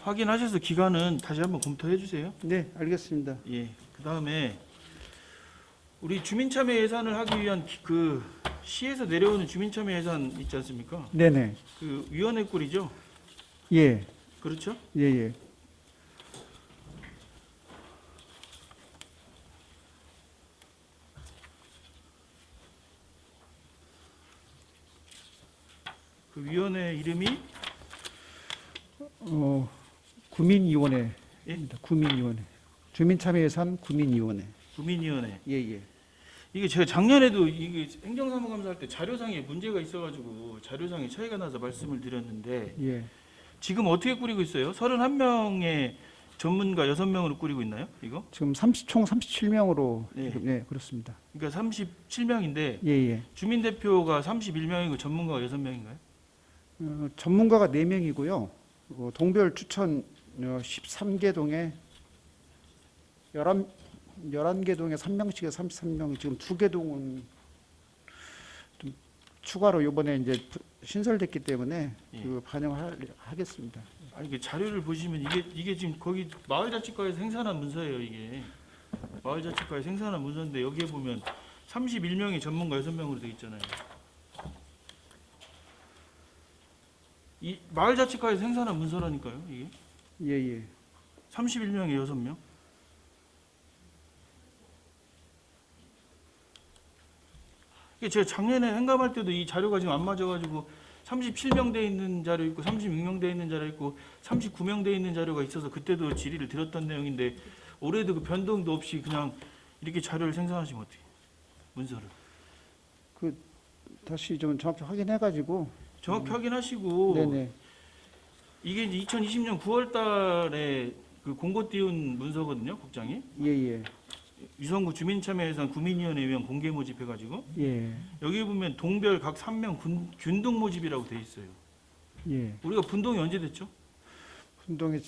확인하셔서 기간은 다시 한번 검토해 주세요. 네, 알겠습니다. 예. 그다음에 우리 주민참여 예산을 하기 위한 그 시에서 내려오는 주민참여 예산 있지 않습니까? 네네. 그 위원회 꼴이죠. 예, 그렇죠? 예, 예. 그 위원회 이름이 구민위원회입니다. 예? 구민위원회. 주민참여예산 구민위원회. 구민위원회. 예, 예. 이게 제가 작년에도 이게 행정사무감사 할 때 자료상에 문제가 있어가지고 자료상에 차이가 나서 말씀을 드렸는데 예. 지금 어떻게 꾸리고 있어요? 31명의 전문가 6명으로 꾸리고 있나요? 이거? 지금 총 37명으로 예. 네, 그렇습니다. 그러니까 37명인데 예, 예. 주민대표가 31명이고 전문가가 6명인가요? 전문가가 4명이고요. 동별 추천 13개 동에 11개 동에 3명씩에 33명, 지금 2개 동은 좀 추가로 이번에 이제 신설됐기 때문에 예. 그 반영하겠습니다. 아니 그 자료를 보시면 이게 지금 거기 마을자치과에서 생산한 문서예요. 이게 마을자치과에서 생산한 문서인데 여기에 보면 31명의 전문가 6명으로 되어 있잖아요. 이 마을자치과에서 생산한 문서라니까요. 이게 예, 예. 31명에 6명. 이게 제가 작년에 행감할 때도 이 자료가 지금 안 맞아가지고 37명 돼 있는 자료 있고 36명 돼 있는 자료 있고 39명 돼 있는 자료가 있어서 그때도 질의를 드렸던 내용인데 올해도 그 변동도 없이 그냥 이렇게 자료를 생산하시면 어떻게 문서를 다시 좀 정확히 확인해가지고. 정확히 확인하시고 네네. 이게 이제 2020년 9월달에 그 공고 띄운 문서거든요, 국장이. 예, 예. 유성구 주민참여예산 구민위원회 위원 공개 모집해가지고 예, 여기 보면 동별 각 3명 균등 모집이라고 돼 있어요. 예. 우리가 분동이 언제 됐죠? 분동이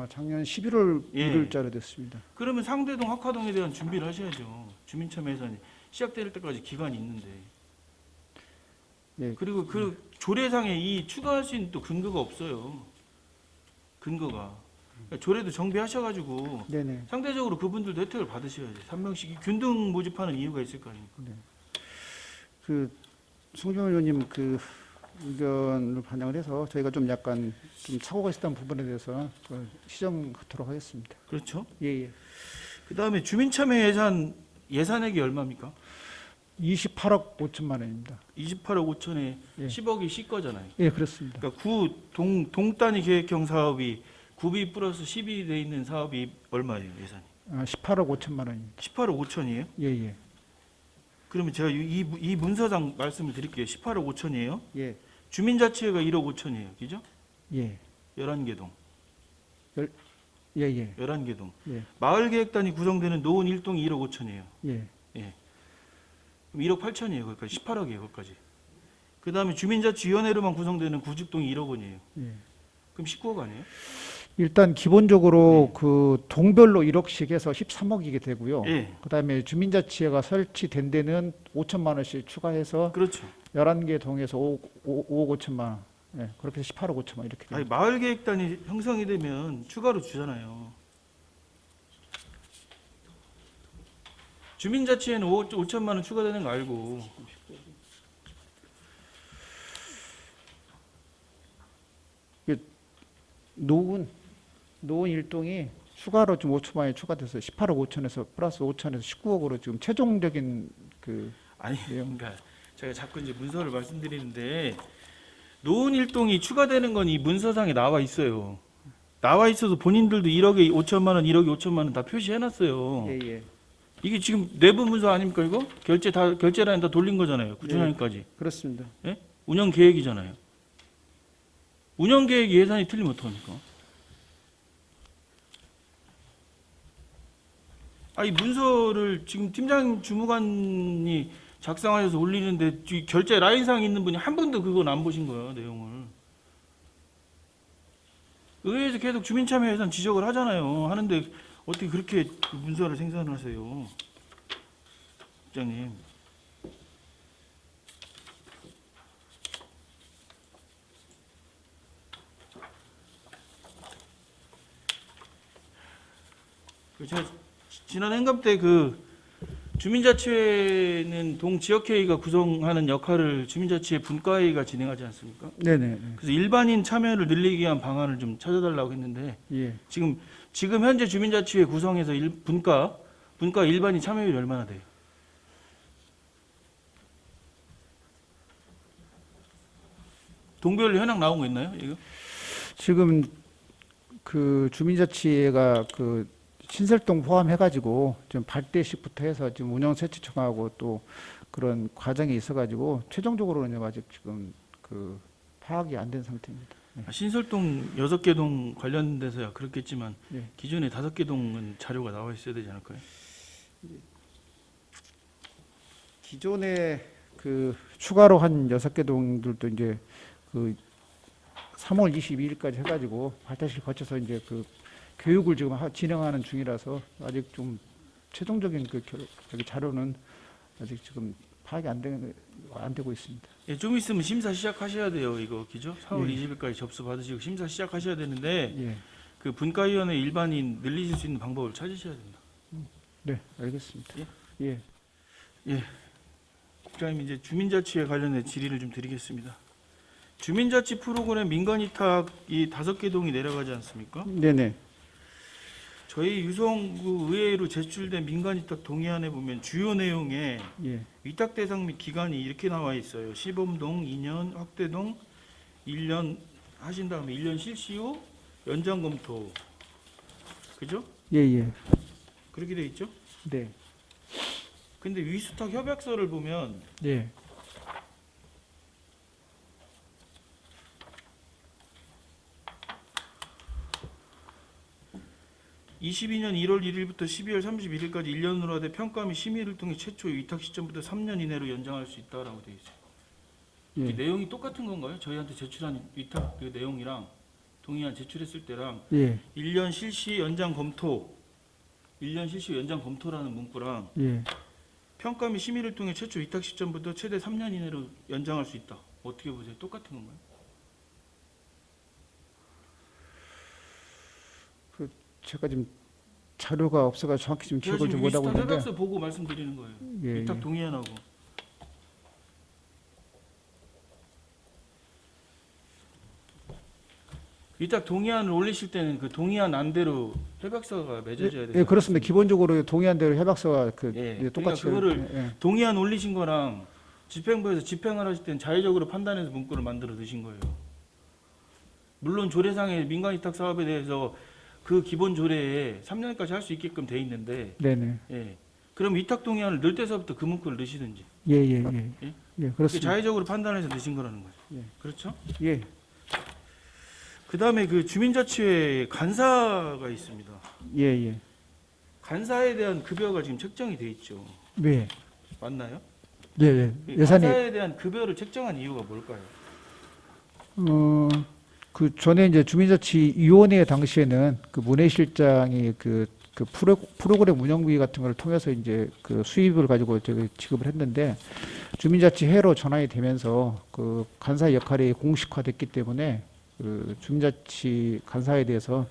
작년 11월 예. 1일자로 됐습니다. 그러면 상대동, 학화동에 대한 준비를 하셔야죠. 주민참여 예산이 시작될 때까지 기간이 있는데. 예. 그리고 그 조례상에 이 추가하신 또 근거가 없어요. 근거가. 그러니까 조례도 정비하셔가지고 네네. 상대적으로 그분들도 혜택을 받으셔야죠. 3명씩 균등 모집하는 이유가 있을 거 아닙니까? 그 송정일 의원님 그 의견을 반영을 해서 저희가 좀 약간 좀 착오가 있었던 부분에 대해서 시정하도록 하겠습니다. 그렇죠. 예, 예. 그다음에 주민참여 예산액이 얼마입니까? 28억 5천만 원입니다. 28억 5천에 예. 10억이 시 거잖아요. 예, 그렇습니다. 그러니까 동단위 계획형 사업이 9비 플러스 10이 돼 있는 사업이 얼마예요, 예산이? 18억 5천만 원입니다. 18억 5천이에요? 예, 예. 그러면 제가 이 문서상 말씀을 드릴게요. 18억 5천이에요. 예, 주민자치회가 1억 5천이에요. 그죠? 예. 11개 동. 예, 예. 11개 동. 예, 마을계획단이 구성되는 노원 1동이 1억 5천이에요. 예. 그럼 1억 8천이에요. 거기까지 18억이에요. 거기까지. 그다음에 주민자치위원회로만 구성되는 구직동이 1억 원이에요. 예. 그럼 19억 아니에요? 일단 기본적으로 그 동별로 1억씩 해서 13억이게 되고요. 예. 그다음에 주민자치회가 설치된 데는 5천만 원씩 추가해서 그렇죠. 11개 동에서 5억 5천만 원. 예, 그렇게 해서 18억 5천만 원 이렇게 아니 됩니다. 마을계획단이 형성이 되면 추가로 주잖아요. 주민자치회는 5천만 원 추가되는 거 알고. 노은 1동이 추가로 좀 5천만 원이 추가돼서 18억 5천에서 플러스 5천에서 19억으로 지금 최종적인 그 아니 내용. 그러니까 제가 자꾸 이제 문서를 말씀드리는데 노은 1동이 추가되는 건 이 문서상에 나와 있어요. 나와 있어서 본인들도 1억에 5천만 원, 1억에 5천만 원 다 표시해 놨어요. 예, 예. 이게 지금 내부 문서 아닙니까 이거? 결제라인 다 돌린 거잖아요. 구준항까지. 그렇습니다. 예? 운영 계획이잖아요. 운영 계획 예산이 틀리면 어떡합니까? 이 문서를 지금 팀장 주무관이 작성하셔서 올리는데 결제 라인상 있는 분이 한 분도 그건 안 보신 거예요, 내용을. 의회에서 계속 주민참여 예산 지적을 하잖아요. 하는데 어떻게 그렇게 그 문서를 생산하세요, 국장님? 제가 지난 행감 때 그 주민자치회는 동지역회의가 구성하는 역할을 주민자치회 분과회의가 진행하지 않습니까? 네네. 그래서 일반인 참여를 늘리기 위한 방안을 좀 찾아달라고 했는데 예. 지금 현재 주민자치회 구성에서 분과 일반인 참여율이 얼마나 돼요? 동별로 현황 나온 거 있나요? 이거? 지금 그 주민자치회가 그 신설동 포함해가지고 지금 발대식부터 해서 지금 운영세치청하고 또 그런 과정이 있어가지고 최종적으로는 아직 지금 그 파악이 안 된 상태입니다. 신설동 6개 동 관련돼서야 그렇겠지만 네. 기존에 5개 동은 자료가 나와 있어야 되지 않을까요? 기존에 그 추가로 한 6개 동들도 이제 그 3월 22일까지 해가지고 발대식 거쳐서 이제 그 교육을 지금 진행하는 중이라서 아직 좀 최종적인 그 저기 자료는 아직 지금 파악이 안 되고 있습니다. 예, 좀 있으면 심사 시작하셔야 돼요. 이거 기죠? 4월 예. 20일까지 접수 받으시고 심사 시작하셔야 되는데 예, 그 분과위원회 일반인 늘리실 수 있는 방법을 찾으셔야 됩니다. 네, 알겠습니다. 예. 예, 국장님, 이제 주민자치에 관련해 질의를 좀 드리겠습니다. 주민자치 프로그램 민간위탁이 5개 동이 내려가지 않습니까? 네네. 저희 유성구 의회로 제출된 민간위탁 동의안에 보면 주요 내용에 예, 위탁 대상 및 기간이 이렇게 나와 있어요. 시범동 2년, 확대동 1년 하신 다음에 1년 실시 후 연장 검토. 그죠? 예, 예, 그렇게 돼 있죠? 네, 근데 위수탁 협약서를 보면 예, 22년 1월 1일부터 12월 31일까지 1년으로 하되 평가 및 심의를 통해 최초 위탁 시점부터 3년 이내로 연장할 수 있다라고 되어 있어요. 예. 이 내용이 똑같은 건가요? 저희한테 제출한 위탁 그 내용이랑 동의안 제출했을 때랑 예, 1년 실시 연장 검토, 1년 실시 연장 검토라는 문구랑 예. 평가 및 심의를 통해 최초 위탁 시점부터 최대 3년 이내로 연장할 수 있다. 어떻게 보세요? 똑같은 건가요? 제가 지금 자료가 없어가지고 정확히 지금 제가 기억을 지금 좀 못하고 위탁 있는데. 협약서 보고 말씀드리는 거예요. 예, 위탁 예. 동의안하고. 위탁 동의안을 올리실 때는 그 동의안 안대로 협약서가 맺어져야 돼요. 예, 그렇습니다. 기본적으로 동의한 대로 협약서가 그 예, 예, 똑같이 그러니까 그거를 예, 예. 동의안 올리신 거랑 집행부에서 집행을 하실 때는 자의적으로 판단해서 문구를 만들어 드신 거예요. 물론 조례상의 민간위탁 사업에 대해서 그 기본 조례에 3년까지 할 수 있게끔 돼 있는데, 네네. 예. 그럼 위탁 동의안을 넣을 때서부터 그 문구를 넣으시든지. 예, 예, 예. 예? 예, 그게 그렇습니다. 자의적으로 판단해서 넣으신 거라는 거죠. 예. 그렇죠? 예, 그 다음에 그 주민자치회 간사가 있습니다. 예, 예. 간사에 대한 급여가 지금 책정이 돼 있죠. 네, 맞나요? 네, 네. 이 예산이 간사에 대한 급여를 책정한 이유가 뭘까요? 그 전에 이제 주민자치위원회 당시에는 그 문해실장이 그 프로그램 운영비 같은 걸 통해서 이제 그 수입을 가지고 저기 지급을 했는데 주민자치회로 전환이 되면서 그 간사 역할이 공식화됐기 때문에 그 주민자치 간사에 대해서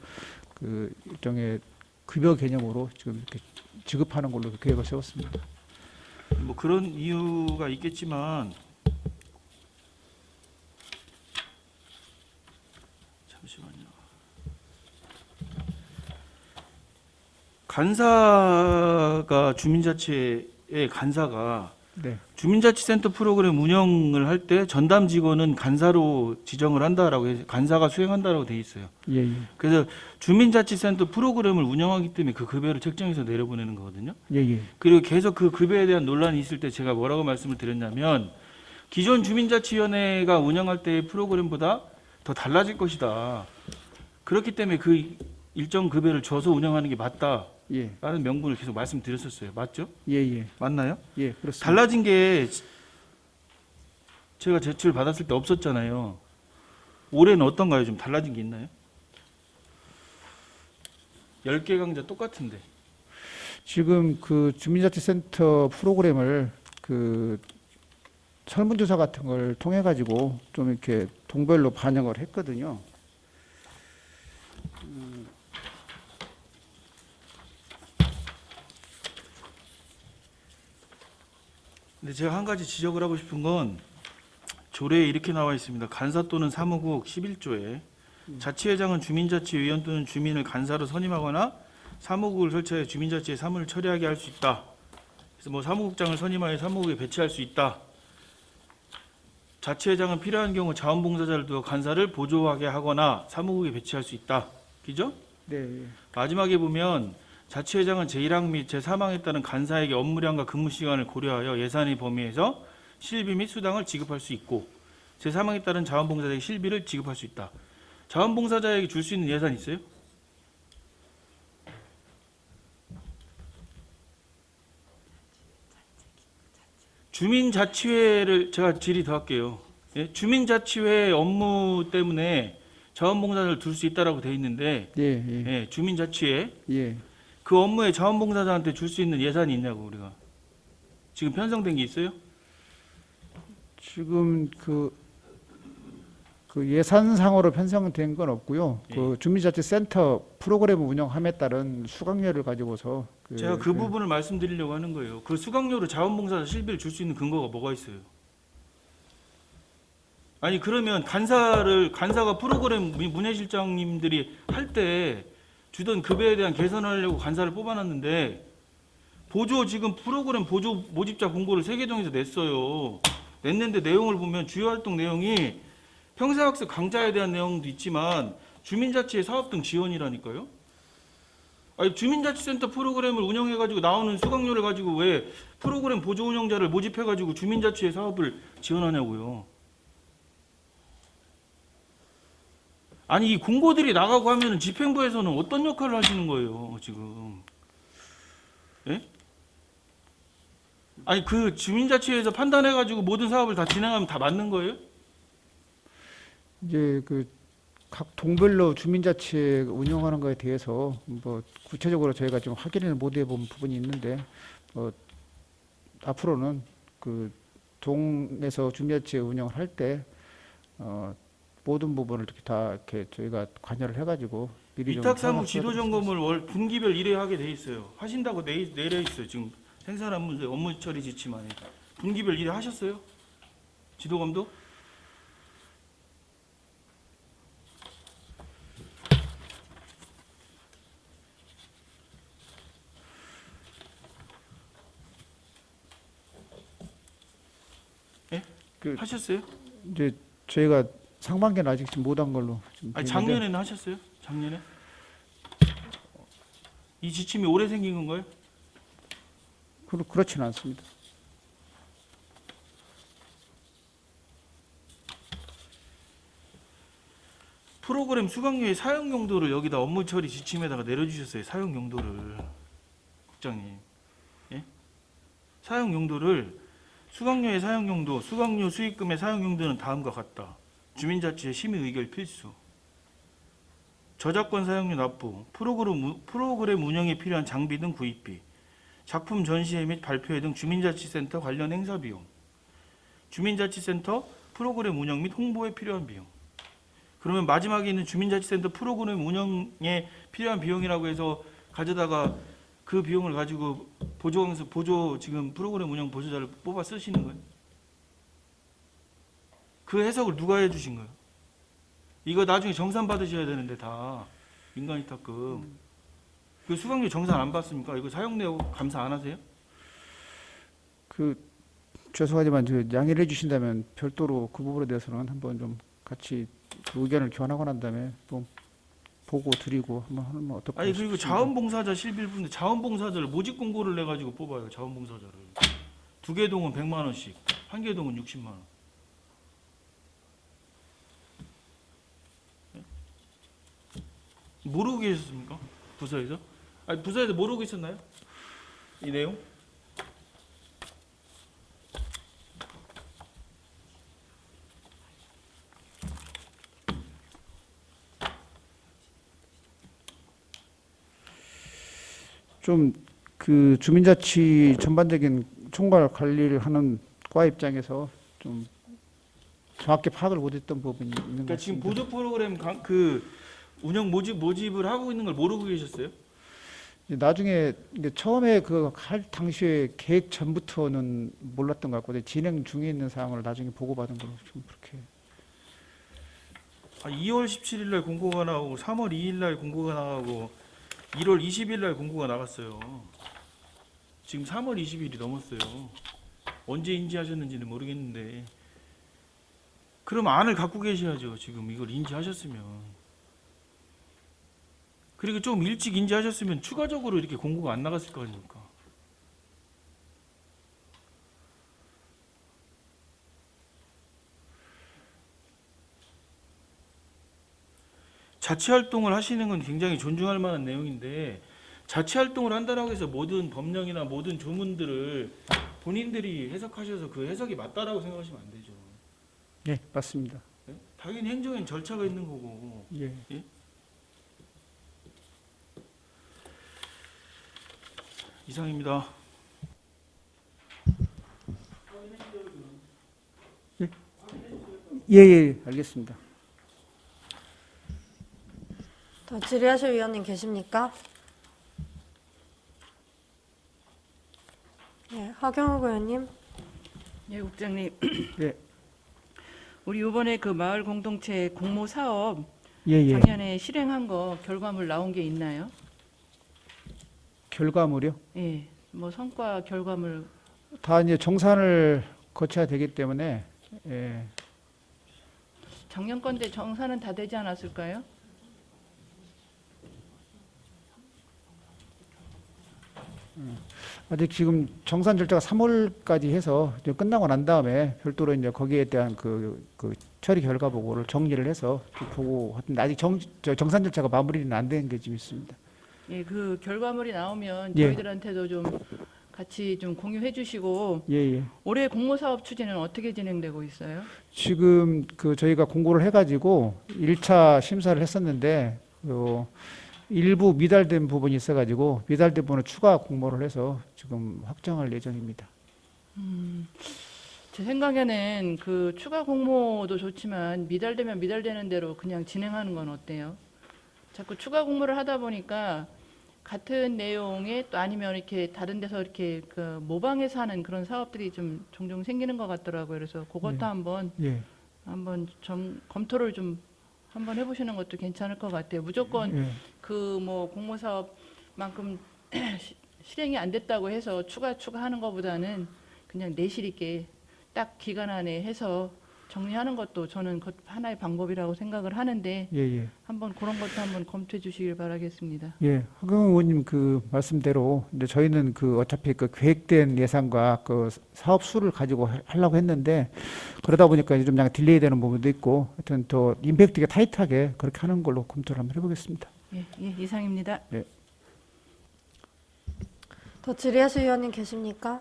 그 일종의 급여 개념으로 지금 이렇게 지급하는 걸로 계획을 세웠습니다. 뭐 그런 이유가 있겠지만 잠시만요. 간사가 주민자치의 간사가 네, 주민자치센터 프로그램 운영을 할 때 전담 직원은 간사로 지정을 한다라고 해서 간사가 수행한다라고 돼 있어요. 예, 예, 그래서 주민자치센터 프로그램을 운영하기 때문에 그 급여를 책정해서 내려보내는 거거든요. 예, 예, 그리고 계속 그 급여에 대한 논란이 있을 때 제가 뭐라고 말씀을 드렸냐면 기존 주민자치위원회가 운영할 때의 프로그램보다 더 달라질 것이다. 그렇기 때문에 그 일정 급여를 줘서 운영하는 게 맞다. 예, 라는 명분을 계속 말씀드렸었어요. 맞죠? 예, 예, 맞나요? 예, 그렇습니다. 달라진 게 제가 제출 받았을 때 없었잖아요. 올해는 어떤가요? 좀 달라진 게 있나요? 10개 강좌 똑같은데. 지금 그 주민자치센터 프로그램을 그 설문조사 같은 걸 통해 가지고 좀 이렇게 동별로 반영을 했거든요. 근데 제가 한 가지 지적을 하고 싶은 건 조례에 이렇게 나와 있습니다. 간사 또는 사무국 11조에 자치회장은 주민자치위원 또는 주민을 간사로 선임하거나 사무국을 설치하여 주민자치의 사무를 처리하게 할 수 있다. 그래서 뭐 사무국장을 선임하여 사무국에 배치할 수 있다. 자치회장은 필요한 경우 자원봉사자를 두어 간사를 보조하게 하거나 사무국에 배치할 수 있다. 그죠? 네, 예. 마지막에 보면 자치회장은 제1항 및 제3항에 따른 간사에게 업무량과 근무 시간을 고려하여 예산의 범위에서 실비 및 수당을 지급할 수 있고 제3항에 따른 자원봉사자에게 실비를 지급할 수 있다. 자원봉사자에게 줄 수 있는 예산 있어요? 주민자치회를 제가 질의 더 할게요. 예? 주민자치회 업무 때문에 자원봉사자를 둘 수 있다라고 돼 있는데 예, 예, 예, 주민자치회 예. 그 업무에 자원봉사자한테 줄 수 있는 예산이 있냐고 우리가 지금 편성된 게 있어요? 지금 그 예산상으로 편성된 건 없고요. 그 주민자치센터 프로그램 운영함에 따른 수강료를 가지고서 제가 그 부분을 말씀드리려고 하는 거예요. 그 수강료로 자원봉사자 실비를 줄 수 있는 근거가 뭐가 있어요? 아니 그러면 간사가 프로그램 문예실장님들이 할 때 주던 급여에 대한 개선을 하려고 간사를 뽑아놨는데 지금 프로그램 보조 모집자 공고를 세계동에서 냈어요. 냈는데 내용을 보면 주요 활동 내용이 평생학습 강좌에 대한 내용도 있지만 주민자치의 사업 등 지원이라니까요. 아니 주민자치센터 프로그램을 운영해가지고 나오는 수강료를 가지고 왜 프로그램 보조 운영자를 모집해가지고 주민자치의 사업을 지원하냐고요. 아니 이 공고들이 나가고 하면은 집행부에서는 어떤 역할을 하시는 거예요 지금? 예? 아니 그 주민자치회에서 판단해가지고 모든 사업을 다 진행하면 다 맞는 거예요? 이제 그 각 동별로 주민자치 운영하는 거에 대해서 뭐 구체적으로 저희가 좀 확인을 못 해본 부분이 있는데 앞으로는 그 동에서 주민자치 운영을 할 때 모든 부분을 이렇게 다 이렇게 저희가 관여를 해가지고 미리 좀 위탁사무 지도 점검을 월 분기별 1회 하게 돼 있어요. 하신다고 내려 있어요. 지금 생산업무 업무 처리 지침안에 분기별 1회 하셨어요? 지도 감독? 하셨어요? 이제 저희가 상반기는 아직 좀 못한 걸로 좀 아니 되는데 작년에는 하셨어요? 작년에? 이 지침이 올해 생긴 건가요? 그렇지는 않습니다. 프로그램 수강료의 사용 용도를 여기다 업무 처리 지침에다가 내려주셨어요. 사용 용도를 국장님, 예? 사용 용도를 수강료의 사용 용도, 수강료 수익금의 사용 용도는 다음과 같다. 주민자치의 심의 의결 필수. 저작권 사용료 납부, 프로그램 운영에 필요한 장비 등 구입비, 작품 전시회 및 발표회 등 주민자치센터 관련 행사 비용, 주민자치센터 프로그램 운영 및 홍보에 필요한 비용. 그러면 마지막에 있는 주민자치센터 프로그램 운영에 필요한 비용이라고 해서 가져다가 그 비용을 가지고 보조 지금 프로그램 운영 보조자를 뽑아 쓰시는 거예요? 그 해석을 누가 해주신 거예요? 이거 나중에 정산 받으셔야 되는데 다 민간위탁금. 그 수강료 정산 안 받습니까? 이거 사용 내역 감사 안 하세요? 죄송하지만 양해를 해주신다면 별도로 그 부분에 대해서는 한번 좀 같이 의견을 교환하고 난 다음에 좀 보고 드리고 한번 하면 어떨까? 아니 그리고 자원봉사자 실비분데 자원봉사자를 모집 공고를 내 가지고 뽑아요. 자원봉사자를 2개 동은 100만 원씩, 1개 동은 60만 원. 모르고 계셨습니까? 부서에서? 아니 부서에서 모르고 있었나요? 이 내용? 좀 그 주민자치 전반적인 총괄 관리를 하는 과 입장에서 좀 정확히 파악을 못했던 부분이 있는 것 그러니까 지금 같습니다. 보조 프로그램 그 운영 모집을 하고 있는 걸 모르고 계셨어요? 나중에 이제 처음에 그 할 당시에 계획 전부터는 몰랐던 것 같고 진행 중에 있는 사항을 나중에 보고받은 걸로 좀 그렇게. 2월 17일 날 공고가 나오고 3월 2일 날 공고가 나가고 1월 20일 날 공고가 나갔어요. 지금 3월 20일이 넘었어요. 언제 인지하셨는지는 모르겠는데 그럼 안을 갖고 계셔야죠. 지금 이걸 인지하셨으면. 그리고 좀 일찍 인지하셨으면 추가적으로 이렇게 공고가 안 나갔을 거 아닙니까? 자치 활동을 하시는 건 굉장히 존중할 만한 내용인데 자치 활동을 한다라고 해서 모든 법령이나 모든 조문들을 본인들이 해석하셔서 그 해석이 맞다라고 생각하시면 안 되죠. 네, 맞습니다. 네? 당연히 행정엔 절차가 있는 거고. 예. 이상입니다. 예, 예, 알겠습니다. 더 질의하실 위원님 계십니까? 예, 하경욱 의원님. 예, 국장님. 예. 우리 이번에 그 마을 공동체 공모 사업 예, 예. 작년에 실행한 거 결과물 나온 게 있나요? 결과물이요? 예, 뭐 성과 결과물. 다 이제 정산을 거쳐야 되기 때문에 예. 작년 건데 정산은 다 되지 않았을까요? 아직 지금 정산 절차가 3월까지 해서 이제 끝나고 난 다음에 별도로 이제 거기에 대한 그 처리 결과 보고를 정리를 해서 보고 하던데 아직 정산 절차가 마무리는 안 된 게 좀 있습니다. 예, 그 결과물이 나오면 예. 저희들한테도 좀 같이 좀 공유해 주시고 예, 예. 올해 공모 사업 추진은 어떻게 진행되고 있어요? 지금 그 저희가 공고를 해가지고 1차 심사를 했었는데 일부 미달된 부분이 있어가지고 미달된 부분을 추가 공모를 해서 지금 확정할 예정입니다. 제 생각에는 그 추가 공모도 좋지만 미달되면 미달되는 대로 그냥 진행하는 건 어때요? 자꾸 추가 공모를 하다 보니까 같은 내용에 또 아니면 이렇게 다른 데서 이렇게 그 모방해서 하는 그런 사업들이 좀 종종 생기는 것 같더라고요. 그래서 그것도 네. 한번 검토를 좀 한번 해보시는 것도 괜찮을 것 같아요. 무조건 예. 그 뭐 공모 사업만큼 실행이 안 됐다고 해서 추가하는 것보다는 그냥 내실 있게 딱 기간 안에 해서 정리하는 것도 저는 그 하나의 방법이라고 생각을 하는데 예, 예. 한번 그런 것도 한번 검토해 주시길 바라겠습니다. 예, 하경 의원님 그 말씀대로 이제 저희는 그 어차피 그 계획된 예산과 그 사업 수를 가지고 하려고 했는데 그러다 보니까 좀 약간 딜레이 되는 부분도 있고 하여튼 더 임팩트가 타이트하게 그렇게 하는 걸로 검토를 한번 해보겠습니다. 예, 예, 이상입니다. 더 질의하실 위원님 계십니까?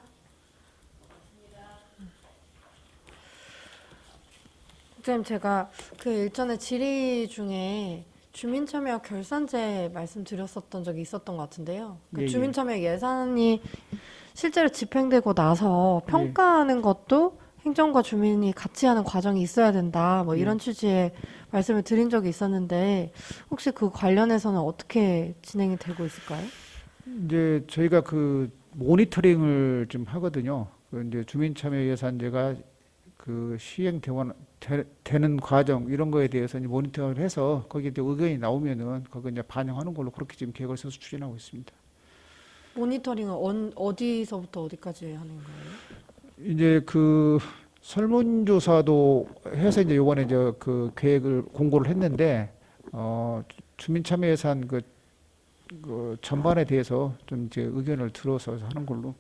국장님, 제가 그 일전에 질의 중에 주민참여 결산제 말씀드렸었던 적이 있었던 것 같은데요. 그 예, 예. 주민참여 예산이 실제로 집행되고 나서 평가하는 것도 행정과 주민이 같이 하는 과정이 있어야 된다. 뭐 이런 취지의 말씀을 드린 적이 있었는데 혹시 그 관련해서는 어떻게 진행이 되고 있을까요? 이제 저희가 그 모니터링을 좀 하거든요. 그 이제 주민참여 예산제가 그 되는 과정 이런 거에 대해서 이제 모니터링을 해서 거기에 이제 의견이 나오면은 그거 이제 반영하는 걸로 그렇게 지금 계획을 세워서 추진하고 있습니다. 모니터링은 어디서부터 어디까지 하는 거예요? 이제 그 설문조사도 해서 이제 요번에 이제 그 계획을 공고를 했는데 주민참여 예산 그 전반에 대해서 좀 이제 의견을 들어서 하는 걸로.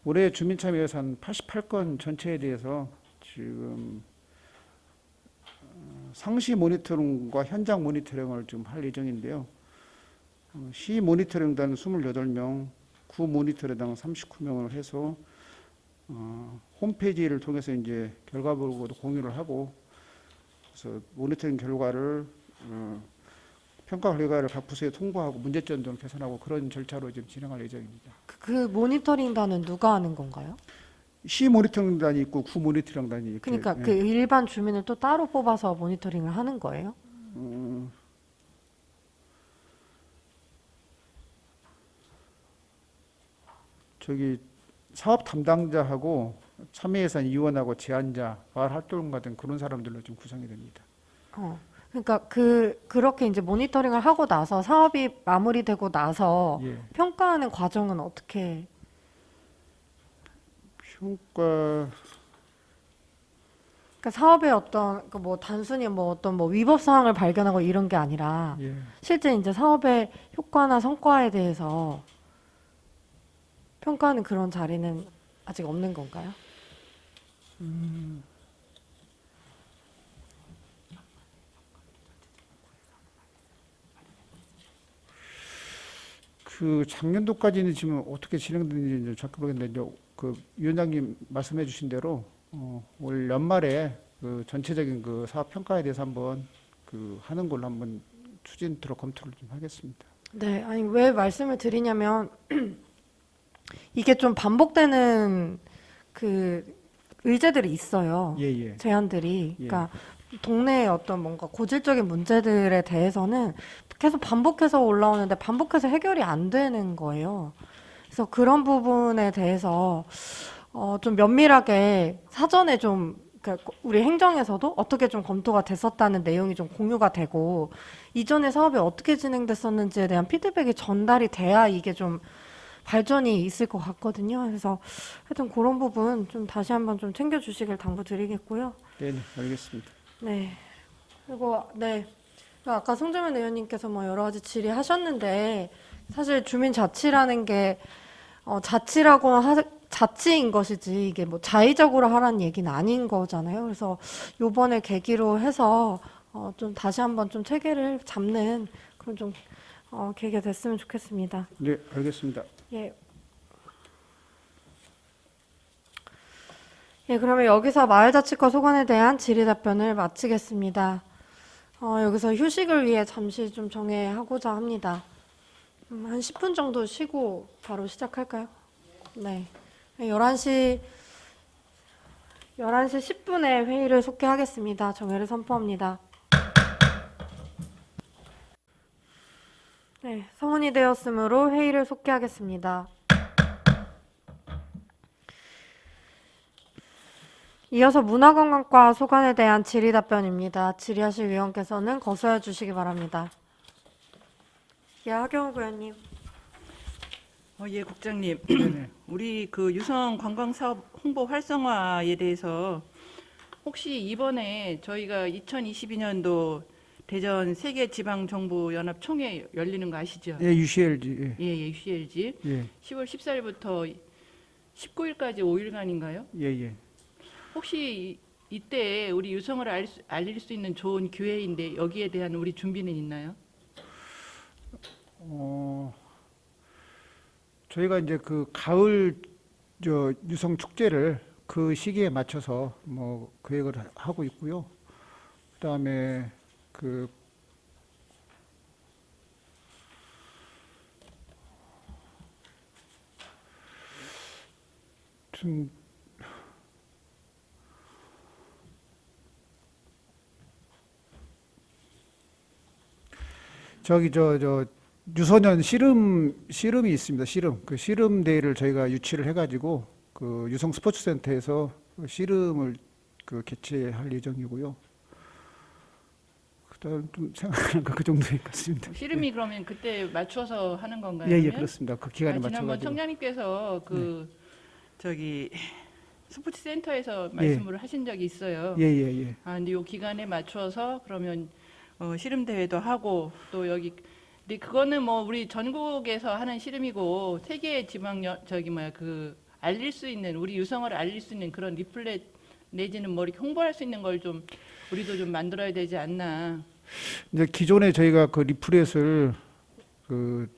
올해 주민참여 예산 88건 전체에 대해서 지금 상시 모니터링과 현장 모니터링을 좀 할 예정인데요. 시 모니터링단 28명, 구 모니터링당 39명을 해서 홈페이지를 통해서 이제 결과 보고도 공유를 하고, 그래서 모니터링 결과를 평가 결과를 각 부서에 통보하고 문제점 등 개선하고 그런 절차로 지금 진행할 예정입니다. 그 모니터링단은 누가 하는 건가요? 시 모니터링단이 있고 구 모니터링단이 이렇게. 그러니까 예. 그 일반 주민을 또 따로 뽑아서 모니터링을 하는 거예요? 저기 사업 담당자하고 참여예산 위원하고 제안자, 마을 활동가 등 그런 사람들로 좀 구성이 됩니다. 그러니까 그렇게 이제 모니터링을 하고 나서 사업이 마무리되고 나서 예. 평가하는 과정은 어떻게? 평가 그러니까 사업의 어떤 뭐 단순히 뭐 어떤 뭐 위법 사항을 발견하고 이런 게 아니라 예. 실제 이제 사업의 효과나 성과에 대해서 평가하는 그런 자리는 아직 없는 건가요? 그 작년도까지는 지금 어떻게 진행되는지 정확히 모르겠는데 이제 그 위원장님 말씀해 주신 대로 올 연말에 그 전체적인 그 사업 평가에 대해서 한번 그 하는 걸로 한번 추진토록 검토를 좀 하겠습니다. 네, 아니 왜 말씀을 드리냐면 이게 좀 반복되는 그 의제들이 있어요. 예, 예. 제안들이. 예. 그러니까 동네의 어떤 뭔가 고질적인 문제들에 대해서는 계속 반복해서 올라오는데 반복해서 해결이 안 되는 거예요. 그래서 그런 부분에 대해서 좀 면밀하게 사전에 좀 그러니까 우리 행정에서도 어떻게 좀 검토가 됐었다는 내용이 좀 공유가 되고 이전에 사업이 어떻게 진행됐었는지에 대한 피드백이 전달이 돼야 이게 좀 발전이 있을 것 같거든요. 그래서 하여튼 그런 부분 좀 다시 한번 좀 챙겨주시길 당부드리겠고요. 네, 네, 알겠습니다. 네. 그리고 네. 아까 송재면 의원님께서 뭐 여러 가지 질의하셨는데 사실 주민자치라는 게 자치라고 자치인 것이지 이게 뭐 자의적으로 하라는 얘기는 아닌 거잖아요. 그래서 요번에 계기로 해서 좀 다시 한번 좀 체계를 잡는 그런 좀 계기가 됐으면 좋겠습니다. 네, 알겠습니다. 예. 예, 그러면 여기서 마을자치과 소관에 대한 질의 답변을 마치겠습니다. 여기서 휴식을 위해 잠시 좀 정회하고자 합니다. 한 10분 정도 쉬고 바로 시작할까요? 네. 11시 10분에 회의를 속개하겠습니다. 정회를 선포합니다. 네, 성원이 되었으므로 회의를 속개하겠습니다. 이어서 문화관광과 소관에 대한 질의 답변입니다. 질의하실 위원께서는 거수해 주시기 바랍니다. 예, 하경욱 의원님. 예, 국장님. 우리 그 유성 관광 사업 홍보 활성화에 대해서 혹시 이번에 저희가 2022년도 대전 세계지방정부연합 총회 열리는 거 아시죠? 예, UCLG. 예, 예, UCLG. 예, 10월 14일부터 19일까지 5일간인가요? 예, 예. 혹시 이때 우리 유성을 알릴 수 있는 좋은 기회인데 여기에 대한 우리 준비는 있나요? 저희가 이제 그 가을 유성 축제를 그 시기에 맞춰서 뭐 계획을 하고 있고요. 그다음에 그 좀 저기 저 유소년 씨름이 있습니다. 씨름. 그 씨름 대회를 저희가 유치를 해가지고 그 유성 스포츠센터에서 그 씨름을 그 개최할 예정이고요. 그다음 좀 생각하는 거 그 정도인 것 같습니다. 씨름이 그러면 그때 맞춰서 하는 건가요? 예, 예, 그러면? 그렇습니다. 그 기간에 지난번 맞춰가지고. 청장님께서 그 저기 스포츠 센터에서 말씀을 하신 적이 있어요. 예, 예, 예. 근데 요 기간에 맞춰서 그러면 씨름 대회도 하고 또 여기 근데 그거는 뭐 우리 전국에서 하는 씨름이고 세계 지방 저기 뭐야 그 알릴 수 있는 우리 유성을 알릴 수 있는 그런 리플렛 내지는 뭐 이렇게 홍보할 수 있는 걸 좀 우리도 좀 만들어야 되지 않나. 이제 기존에 저희가 그 리플렛을 그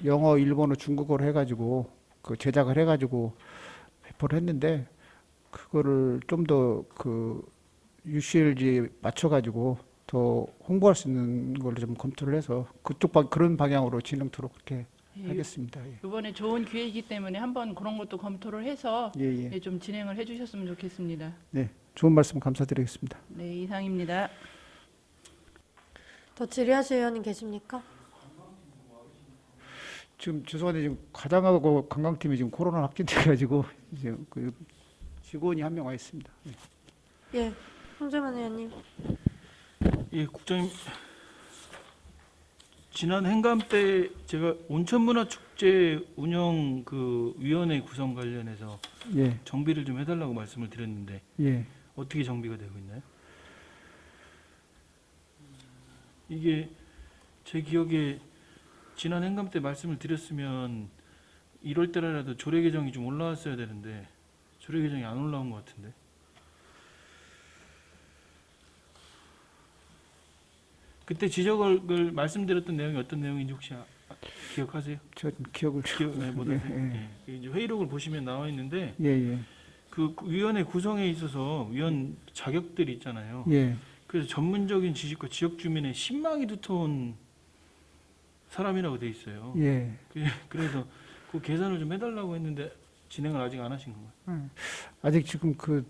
영어, 일본어, 중국어로 해가지고 그 제작을 해가지고 배포를 했는데 그거를 좀 더 그 UCLG에 맞춰가지고 더 홍보할 수 있는 걸로 좀 검토를 해서 그런 방향으로 진행토록 그렇게 하겠습니다. 예. 이번에 좋은 기회이기 때문에 한번 그런 것도 검토를 해서 예, 예. 예, 좀 진행을 해주셨으면 좋겠습니다. 네, 좋은 말씀 감사드리겠습니다. 네, 이상입니다. 더 질의하실 의원님 계십니까? 지금 죄송한데 지금 과장하고 관광팀이 지금 코로나 확진돼가지고 이제 그 직원이 한 명 와 있습니다. 네. 예, 홍재만 의원님. 예, 국장님. 지난 행감 때 제가 온천문화축제 운영 그 위원회 구성 관련해서 예, 정비를 좀 해달라고 말씀을 드렸는데 예. 어떻게 정비가 되고 있나요? 이게 제 기억에 지난 행감 때 말씀을 드렸으면 1월 달이라도 조례 개정이 좀 올라왔어야 되는데 조례 개정이 안 올라온 것 같은데. 그때 지적을 말씀드렸던 내용이 어떤 내용인지 혹시 기억하세요? 저 기억을 못하세요? 예, 예. 이제 회의록을 보시면 나와 있는데 예, 예, 그 위원회 구성에 있어서 위원 자격들이 있잖아요. 예, 그래서 전문적인 지식과 지역 주민의 신망이 두터운 사람이라고 돼 있어요. 예. 그래서 그 계산을 좀 해달라고 했는데 진행을 아직 안 하신 건가요? 아직 지금 그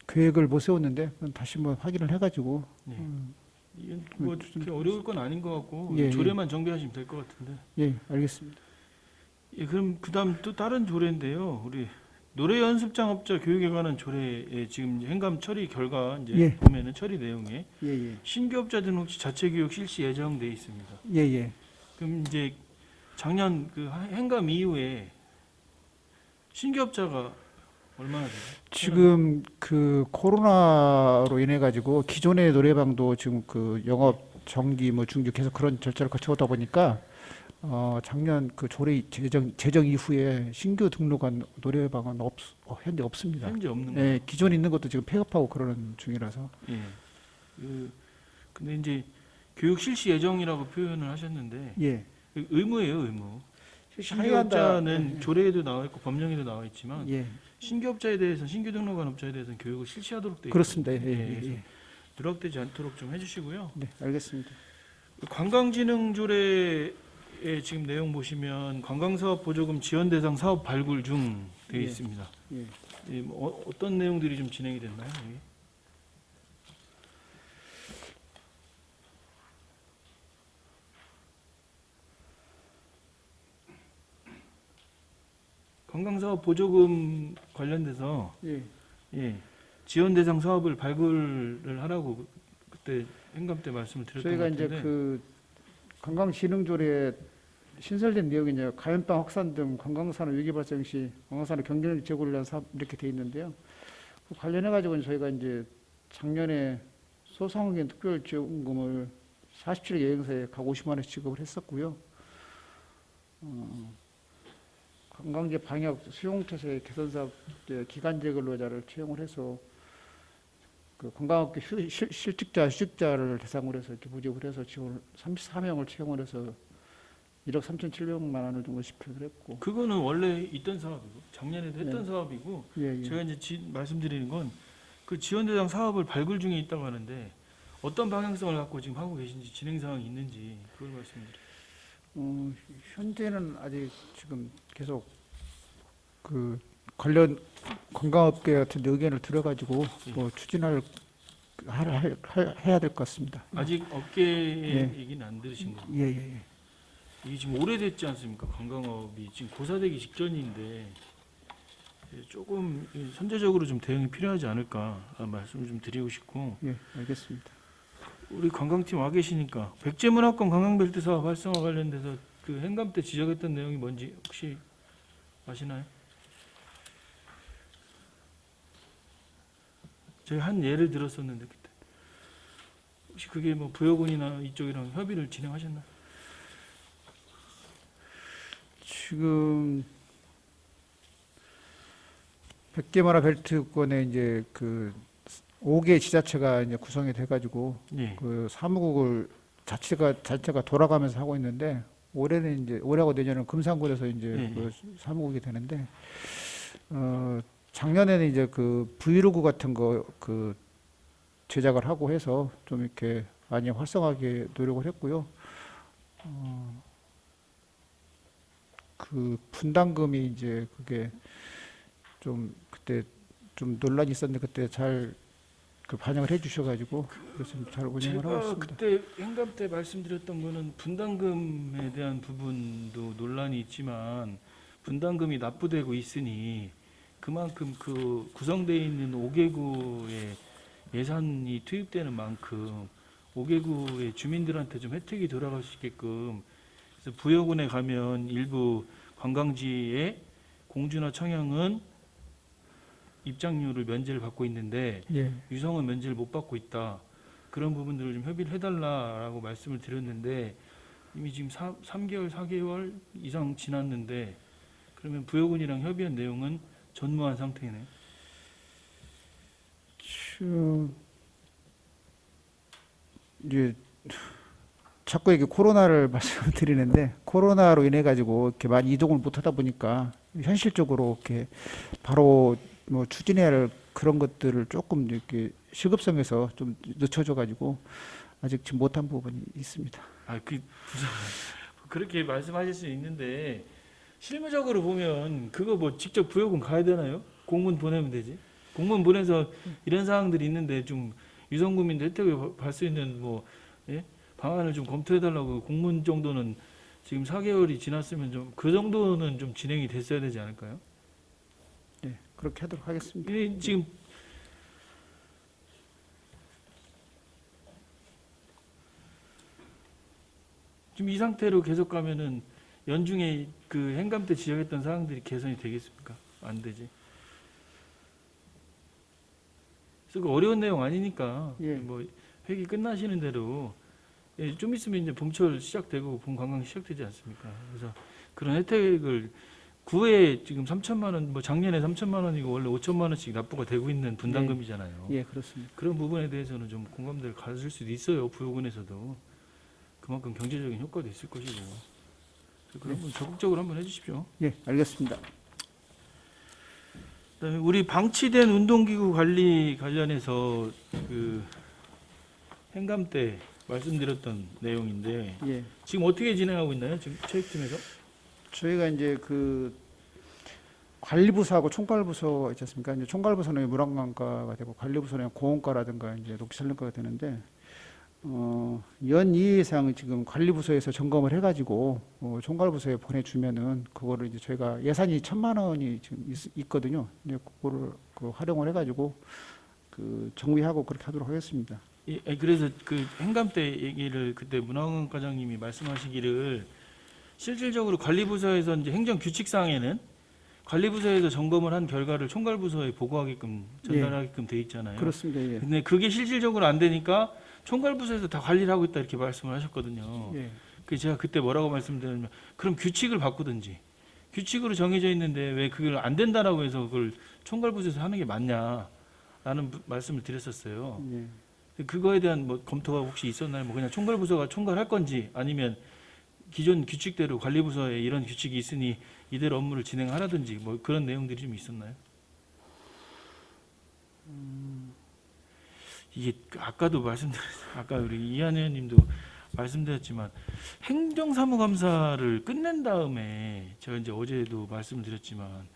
계획을 못 세웠는데 그건 다시 한번 확인을 해가지고 네. 이건 뭐 그렇게 어려울 건 아닌 것 같고 예, 조례만 정비하시면 될 것 같은데. 예, 알겠습니다. 예, 그럼 그다음 또 다른 조례인데요. 우리 노래 연습장업자 교육에 관한 조례에 지금 행감 처리 결과 이제 예. 보면은 처리 내용에 예, 예, 신규업자 등록 시 자체 교육 실시 예정돼 있습니다. 예, 예. 그럼 이제 작년 그 행감 이후에 신규업자가 얼마나 돼요? 지금 그 코로나로 인해 가지고 기존의 노래방도 지금 그 영업 정기 뭐 중지 계속 그런 절차를 거쳐오다 보니까 작년 그 조례 제정 이후에 신규 등록한 노래방은 현재 없습니다. 현재 없는 거예요. 예, 기존에 있는 것도 지금 폐업하고 그러는 중이라서. 예. 근데 이제 교육 실시 예정이라고 표현을 하셨는데 예. 의무예요, 의무. 하야한다. 신규업자는 조례에도 나와 있고 법령에도 나와 있지만 예. 신규업자에 대해서 신규 등록한 업자에 대해서는 교육을 실시하도록 돼 있습니다. 그렇습니다. 예, 예, 그래서 예. 누락되지 않도록 좀 해주시고요. 네, 알겠습니다. 관광진흥조례의 지금 내용 보시면 관광사업 보조금 지원 대상 사업 발굴 중 되어 예. 있습니다. 예. 예, 뭐 어떤 내용들이 좀 진행이 됐나요? 여기? 관광사업 보조금 관련돼서 예. 예, 지원 대상 사업을 발굴을 하라고 그때 행감 때 말씀을 드렸던 저희가 것 이제 같은데 그 관광진흥조례에 신설된 내용이 이제 감염병 확산 등 관광산업 위기 발생 시 관광산업 경쟁력 제고를 위한 사업 이렇게 돼 있는데요. 그 관련해 가지고 저희가 이제 작년에 소상공인 특별 지원금을 47개 여행사에 각 50만 원씩 지급을 했었고요. 관광지 방역 수용태세 개선 사업 기간제 근로자를 채용을 해서 그 관광업계 실직자, 휴직자를 대상으로 해서 이렇게 모집을 해서 지원 34명을 채용을 해서 1억 3,700만 원을 정도 집행을 했고. 그거는 원래 있던 사업이고 작년에도 했던 네. 사업이고 예, 예. 제가 이제 말씀드리는 건 그 지원 대상 사업을 발굴 중에 있다고 하는데 어떤 방향성을 갖고 지금 하고 계신지 진행 사항이 있는지 그걸 말씀드려요. 현재는 아직 지금 계속 그 관련 관광업계 같은 데 의견을 들어가지고 뭐 추진할 해야 될 것 같습니다. 아직 업계의 예. 얘기는 안 들으신 거예요. 예, 예, 예. 이게 지금 오래됐지 않습니까? 관광업이 지금 고사되기 직전인데 조금 선제적으로 좀 대응이 필요하지 않을까 말씀을 좀 드리고 싶고 예, 알겠습니다. 우리 관광팀 와 계시니까 백제문화권 관광벨트 사업 활성화 관련돼서 그 행감 때 지적했던 내용이 뭔지 혹시 아시나요? 저희 한 예를 들었었는데 그때 혹시 그게 뭐 부여군이나 이쪽이랑 협의를 진행하셨나요? 지금 백계마라 벨트권에 이제 그 5개 지자체가 이제 구성이 돼가지고 예. 그 사무국을 자체가 돌아가면서 하고 있는데 올해는 이제 올해하고 내년은 금산군에서 이제 예, 그 사무국이 되는데 작년에는 이제 그 브이로그 같은 거 그 제작을 하고 해서 좀 이렇게 많이 활성화하게 노력을 했고요. 그 분담금이 이제 그게 좀 그때 좀 논란이 있었는데 그때 잘 그 반영을 해주셔가지고 그래서 잘 운영을 하고 제가 있습니다. 그때 행감 때 말씀드렸던 거는 분담금에 대한 부분도 논란이 있지만 분담금이 납부되고 있으니 그만큼 그 구성되어 있는 5개구의 예산이 투입되는 만큼 5개구의 주민들한테 좀 혜택이 돌아갈 수 있게끔 그래서 부여군에 가면 일부 관광지에 공주나 청양은 입장료를 면제를 받고 있는데 예, 유성은 면제를 못 받고 있다. 그런 부분들을 좀 협의를 해달라라고 말씀을 드렸는데 이미 지금 3개월, 4개월 이상 지났는데 그러면 부여군이랑 협의한 내용은 전무한 상태네. 이제 자꾸 이게 코로나를 말씀드리는데 코로나로 인해 가지고 이렇게 많이 이동을 못 하다 보니까 현실적으로 이렇게 바로 뭐 추진해야 할 그런 것들을 조금 이렇게 시급성에서 좀 늦춰져 가지고 아직 지금 못한 부분이 있습니다. 그렇게 말씀하실 수 있는데 실무적으로 보면 그거 뭐 직접 부여군 가야 되나요? 공문 보내면 되지. 공문 보내서 이런 사항들이 있는데 좀 유성구민들 혜택을 받을 수 있는 뭐 예? 방안을 좀 검토해달라고 공문 정도는 지금 4개월이 지났으면 좀 그 정도는 좀 진행이 됐어야 되지 않을까요? 네, 그렇게 하도록 하겠습니다. 이게 지금 이 상태로 계속 가면은 연중에 그 행감 때 지적했던 사항들이 개선이 되겠습니까? 안 되지. 그래서 그 어려운 내용 아니니까 예. 뭐 회기 끝나시는 대로 예, 좀 있으면 이제 봄철 시작되고 봄 관광 시작되지 않습니까? 그래서 그런 혜택을 구에 지금 3천만 원, 뭐 작년에 3천만 원이고 원래 5천만 원씩 납부가 되고 있는 분담금이잖아요. 예, 그렇습니다. 그런 부분에 대해서는 좀 공감대를 가질 수도 있어요. 부여군에서도 그만큼 경제적인 효과도 있을 것이고 그런 분 적극적으로 한번 해주십시오. 예, 알겠습니다. 그다음에 우리 방치된 운동기구 관리 관련해서 그 행감 때 말씀드렸던 내용인데 예, 지금 어떻게 진행하고 있나요? 지금 체육팀에서? 저희가 이제 그 관리부서하고 총괄부서 있지 않습니까? 이제 총괄부서는 물안관과가 되고 관리부서는 공원과라든가 이제 녹지산림과가 되는데 연 2회 이상 지금 관리부서에서 점검을 해가지고 총괄부서에 보내주면은 그거를 이제 저희가 예산이 1,000만 원이 지금 있거든요. 이제 그거를 그 활용을 해가지고 그 정비하고 그렇게 하도록 하겠습니다. 예, 그래서 그 행감 때 얘기를 그때 문화관 과장님이 말씀하시기를 실질적으로 관리부서에서 이제 행정 규칙상에는 관리부서에서 점검을 한 결과를 총괄부서에 보고하게끔 전달하게끔 돼 있잖아요. 그렇습니다. 예. 근데 그게 실질적으로 안 되니까 총괄부서에서 다 관리를 하고 있다 이렇게 말씀을 하셨거든요. 예. 그 제가 그때 뭐라고 말씀드렸냐면 그럼 규칙을 바꾸든지 규칙으로 정해져 있는데 왜 그걸 안 된다라고 해서 그걸 총괄부서에서 하는 게 맞냐라는 말씀을 드렸었어요. 예. 그거에 대한 뭐 검토가 혹시 있었나요? 뭐 그냥 총괄부서가 총괄할 건지 아니면 기존 규칙대로 관리부서에 이런 규칙이 있으니 이대로 업무를 진행하라든지 뭐 그런 내용들이 좀 있었나요? 이게 아까도 아까 우리 이한 의원님도 말씀드렸지만 행정사무감사를 끝낸 다음에 제가 이제 어제도 말씀을 드렸지만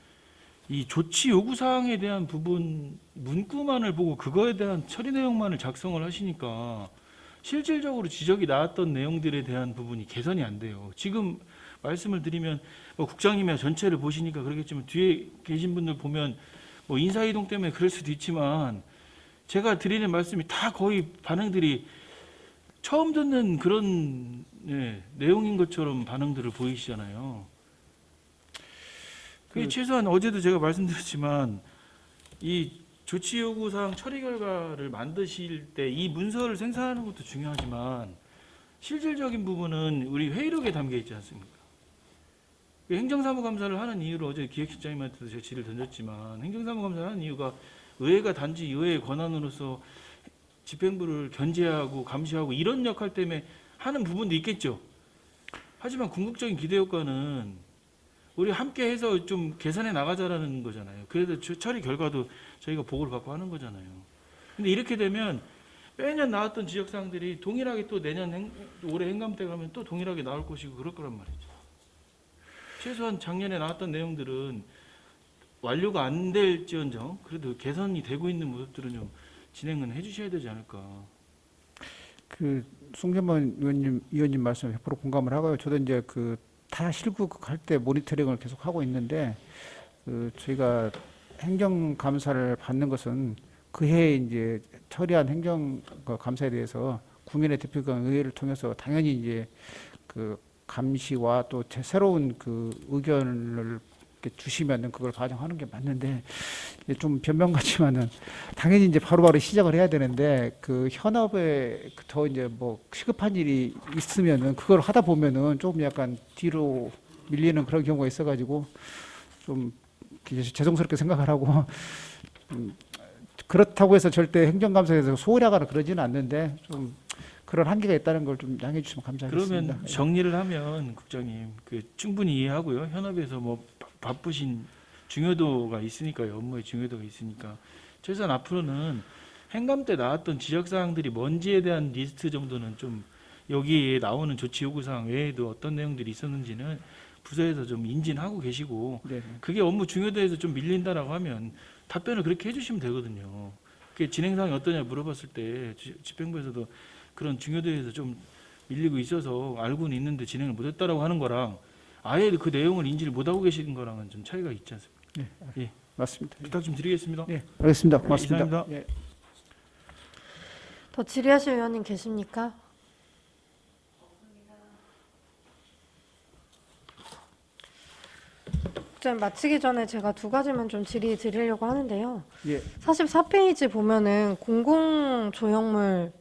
이 조치 요구 사항에 대한 부분 문구만을 보고 그거에 대한 처리 내용만을 작성을 하시니까 실질적으로 지적이 나왔던 내용들에 대한 부분이 개선이 안 돼요. 지금 말씀을 드리면 뭐 국장님이 전체를 보시니까 그러겠지만 뒤에 계신 분들 보면 뭐 인사이동 때문에 그럴 수도 있지만 제가 드리는 말씀이 다 거의 반응들이 처음 듣는 그런 내용인 것처럼 반응들을 보이시잖아요. 그게 최소한 어제도 제가 말씀드렸지만 이 조치 요구 사항 처리 결과를 만드실 때 이 문서를 생산하는 것도 중요하지만 실질적인 부분은 우리 회의록에 담겨 있지 않습니까? 행정사무감사를 하는 이유를 어제 기획실장님한테도 제가 질의를 던졌지만, 행정사무감사를 하는 이유가 의회가 단지 의회의 권한으로서 집행부를 견제하고 감시하고 이런 역할 때문에 하는 부분도 있겠죠. 하지만 궁극적인 기대 효과는 우리 함께 해서 좀 개선해 나가자라는 거잖아요. 그래서 처리 결과도 저희가 보고를 받고 하는 거잖아요. 근데 이렇게 되면 매년 나왔던 지적사항들이 동일하게 또 내년 올해 행감 때 가면 또 동일하게 나올 것이고 그럴 거란 말이죠. 최소한 작년에 나왔던 내용들은 완료가 안 될지언정 그래도 개선이 되고 있는 모습들은 좀 진행은 해주셔야 되지 않을까. 그 송재만 의원님 말씀에 100% 공감을 하고요. 저도 이제 그 타 실국 할 때 모니터링을 계속 하고 있는데 그 저희가 행정감사를 받는 것은 그해 이제 처리한 행정감사에 대해서 국민의 대표권 의회를 통해서 당연히 이제 그 감시와 또 새로운 그 의견을 이렇게 주시면은 그걸 반영하는 게 맞는데 좀 변명 같지만은 당연히 이제 바로바로 시작을 해야 되는데 그 현업에 더 이제 뭐 시급한 일이 있으면은 그걸 하다 보면은 좀 약간 뒤로 밀리는 그런 경우가 있어가지고 좀 죄송스럽게 생각을 하고 그렇다고 해서 절대 행정감사에서 소홀하거나 그러지는 않는데 좀 그런 한계가 있다는 걸 좀 양해해 주시면 감사하겠습니다. 그러면 정리를 하면 국장님 그 충분히 이해하고요. 현업에서 뭐 바쁘신 중요도가 있으니까요. 업무의 중요도가 있으니까 최소한 앞으로는 행감 때 나왔던 지적사항들이 뭔지에 대한 리스트 정도는 좀 여기에 나오는 조치 요구사항 외에도 어떤 내용들이 있었는지는 부서에서 좀 인지하고 계시고 네. 그게 업무 중요도에서 좀 밀린다라고 하면 답변을 그렇게 해주시면 되거든요. 그게 진행사항이 어떠냐 물어봤을 때 집행부에서도 그런 중요도에서 좀 밀리고 있어서 알고는 있는데 진행을 못했다라고 하는 거랑 아예 그 내용을 인지를 못하고 계신 거랑은 좀 차이가 있지 않습니까? 네. 예. 맞습니다. 부탁 좀 드리겠습니다. 네, 알겠습니다. 고맙습니다. 이상입니다. 예. 더 질의하실 의원님 계십니까? 국장님 마치기 전에 제가 두 가지만 좀 질의 드리려고 하는데요. 예. 44페이지 보면은 공공조형물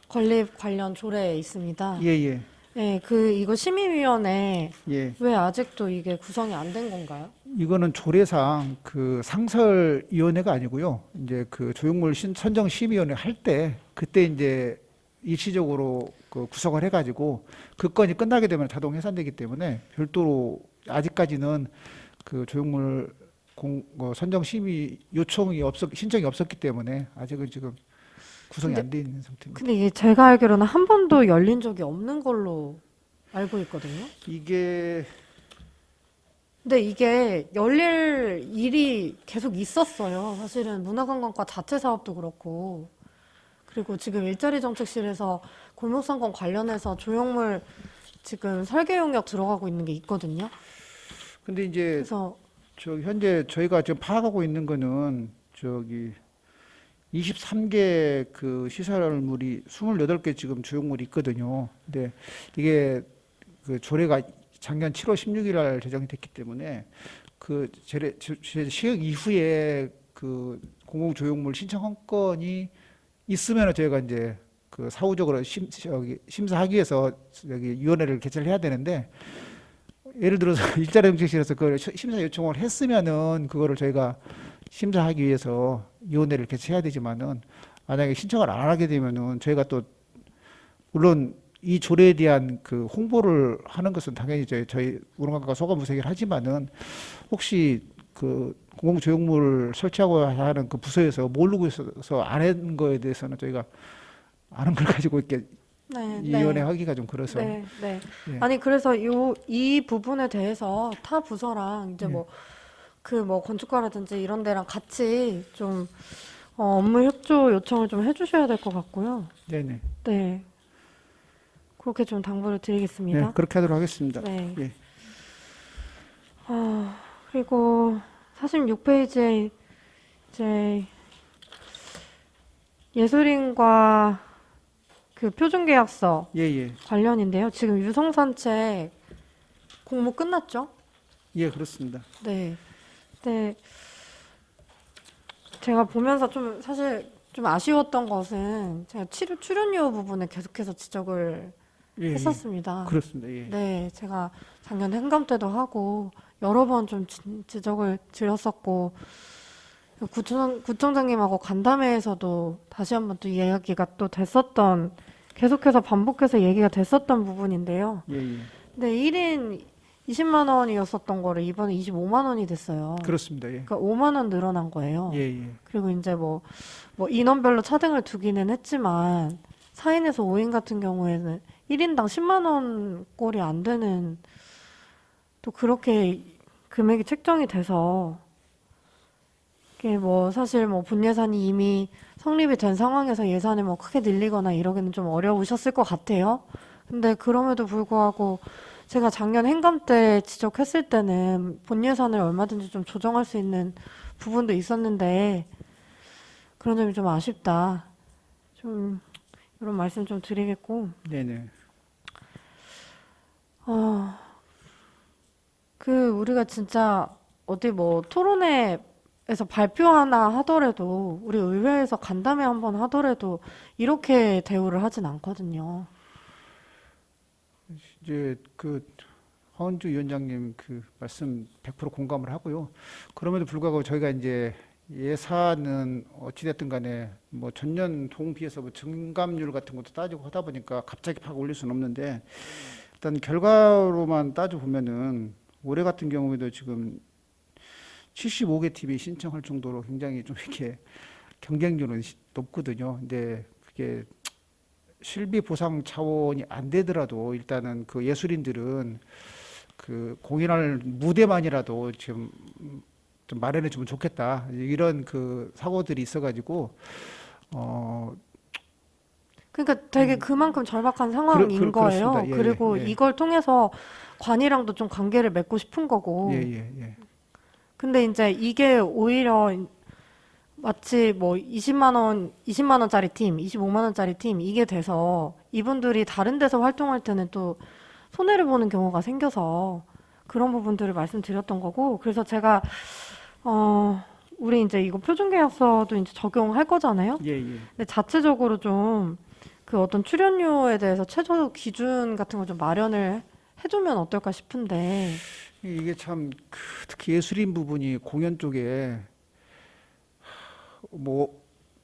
건립 관련 조례에 있습니다. 예, 예. 네, 이거 심의위원회 예. 왜 아직도 이게 구성이 안 된 건가요? 이거는 조례상 그 상설위원회가 아니고요. 이제 그 조형물 선정 심의위원회 할 때 그때 이제 일시적으로 그 구성을 해가지고 그 건이 끝나게 되면 자동 해산되기 때문에 별도로 아직까지는 그 조형물 선정 심의 요청이 신청이 없었기 때문에 아직은 지금 구성이 안 돼 있는 상태입니다. 근데 이게 제가 알기로는 한 번도 열린 적이 없는 걸로 알고 있거든요. 근데 이게 열릴 일이 계속 있었어요. 사실은 문화관광과 자체 사업도 그렇고, 그리고 지금 일자리정책실에서 골목상권 관련해서 조형물 지금 설계 용역 들어가고 있는 게 있거든요. 근데 이제 그래서 현재 저희가 지금 파악하고 있는 거는 23개 그 시설물이 28개 지금 조형물이 있거든요. 근데 이게 그 조례가 작년 7월 16일 날 제정이 됐기 때문에 그 시행 이후에 그 공공조형물 신청 건이 있으면 저희가 이제 그 사후적으로 심사하기 위해서 여기 위원회를 개최를 해야 되는데 예를 들어서 일자리정책실에서 그 심사 요청을 했으면은 그거를 저희가 심사하기 위해서 위원회를 개최해야 되지만은 만약에 신청을 안 하게 되면은 저희가 또 물론 이 조례에 대한 그 홍보를 하는 것은 당연히 저희 문화관광 소관부서이긴 하지만은 혹시 그 공공조형물 설치하고 하는 그 부서에서 모르고 있어서 안 한 거에 대해서는 저희가 아는 걸 가지고 이렇게 네, 이 위원회 하기가 좀 그래서 네, 네. 예. 아니 그래서 이 부분에 대해서 타 부서랑 이제 예. 뭐 건축가라든지 이런 데랑 같이 좀 업무 협조 요청을 좀 해주셔야 될 것 같고요. 네네. 네. 그렇게 좀 당부를 드리겠습니다. 네, 그렇게 하도록 하겠습니다. 네. 예. 그리고 46페이지에 이제 예술인과 그 표준계약서 예. 관련인데요. 지금 유성산책 공모 끝났죠? 예, 그렇습니다. 네. 네. 제가 보면서 좀 사실 좀 아쉬웠던 것은 제가 출연료 부분에 계속해서 지적을 예, 했었습니다. 그렇습니다. 예. 네, 제가 작년 행감 때도 하고 여러 번 좀 지적을 드렸었고 구청장님하고 간담회에서도 다시 한번 또 이야기가 또 됐었던 계속해서 반복해서 얘기가 됐었던 부분인데요. 예, 예. 근데 1인 20만 원이었었던 거를 이번에 25만 원이 됐어요. 그렇습니다. 예. 그러니까 5만 원 늘어난 거예요. 예, 예. 그리고 이제 뭐 인원별로 차등을 두기는 했지만 4인에서 5인 같은 경우에는 1인당 10만 원 꼴이 안 되는 또 그렇게 금액이 책정이 돼서 이게 뭐 사실 뭐 본 예산이 이미 성립이 된 상황에서 예산을 뭐 크게 늘리거나 이러기는 좀 어려우셨을 것 같아요. 근데 그럼에도 불구하고 제가 작년 행감 때 지적했을 때는 본 예산을 얼마든지 좀 조정할 수 있는 부분도 있었는데 그런 점이 좀 아쉽다. 좀 이런 말씀 좀 드리겠고, 네네. 우리가 진짜 어디 뭐 토론회에서 발표 하나 하더라도 우리 의회에서 간담회 한번 하더라도 이렇게 대우를 하진 않거든요. 이제 그 황원주 위원장님 그 말씀 100% 공감을 하고요. 그럼에도 불구하고 저희가 이제 예산은 어찌됐든 간에 뭐 전년 동비해서 뭐 증감률 같은 것도 따지고 하다 보니까 갑자기 팍 올릴 수는 없는데 일단 결과로만 따져 보면은 올해 같은 경우에도 지금 75개 팀이 신청할 정도로 굉장히 좀 이렇게 경쟁률은 높거든요. 근데 그게 실비 보상 차원이 안 되더라도 일단은 그 예술인들은 그 공연할 무대만이라도 지금 좀 마련해 주면 좋겠다. 이런 그 사고들이 있어가지고 그러니까 되게 그만큼 절박한 상황인 거예요. 그렇습니다. 예, 그리고 예. 이걸 통해서 관이랑도 좀 관계를 맺고 싶은 거고. 예, 예, 예. 근데 이제 이게 오히려 마치 뭐 20만 원짜리 팀, 25만 원짜리 팀 이게 돼서 이분들이 다른 데서 활동할 때는 또 손해를 보는 경우가 생겨서 그런 부분들을 말씀드렸던 거고. 그래서 제가 우리 이제 이거 표준계약서도 이제 적용할 거잖아요. 예, 예. 근데 자체적으로 좀 그 어떤 출연료에 대해서 최저 기준 같은 거 좀 마련을 해주면 어떨까 싶은데. 이게 참 특히 예술인 부분이 공연 쪽에 뭐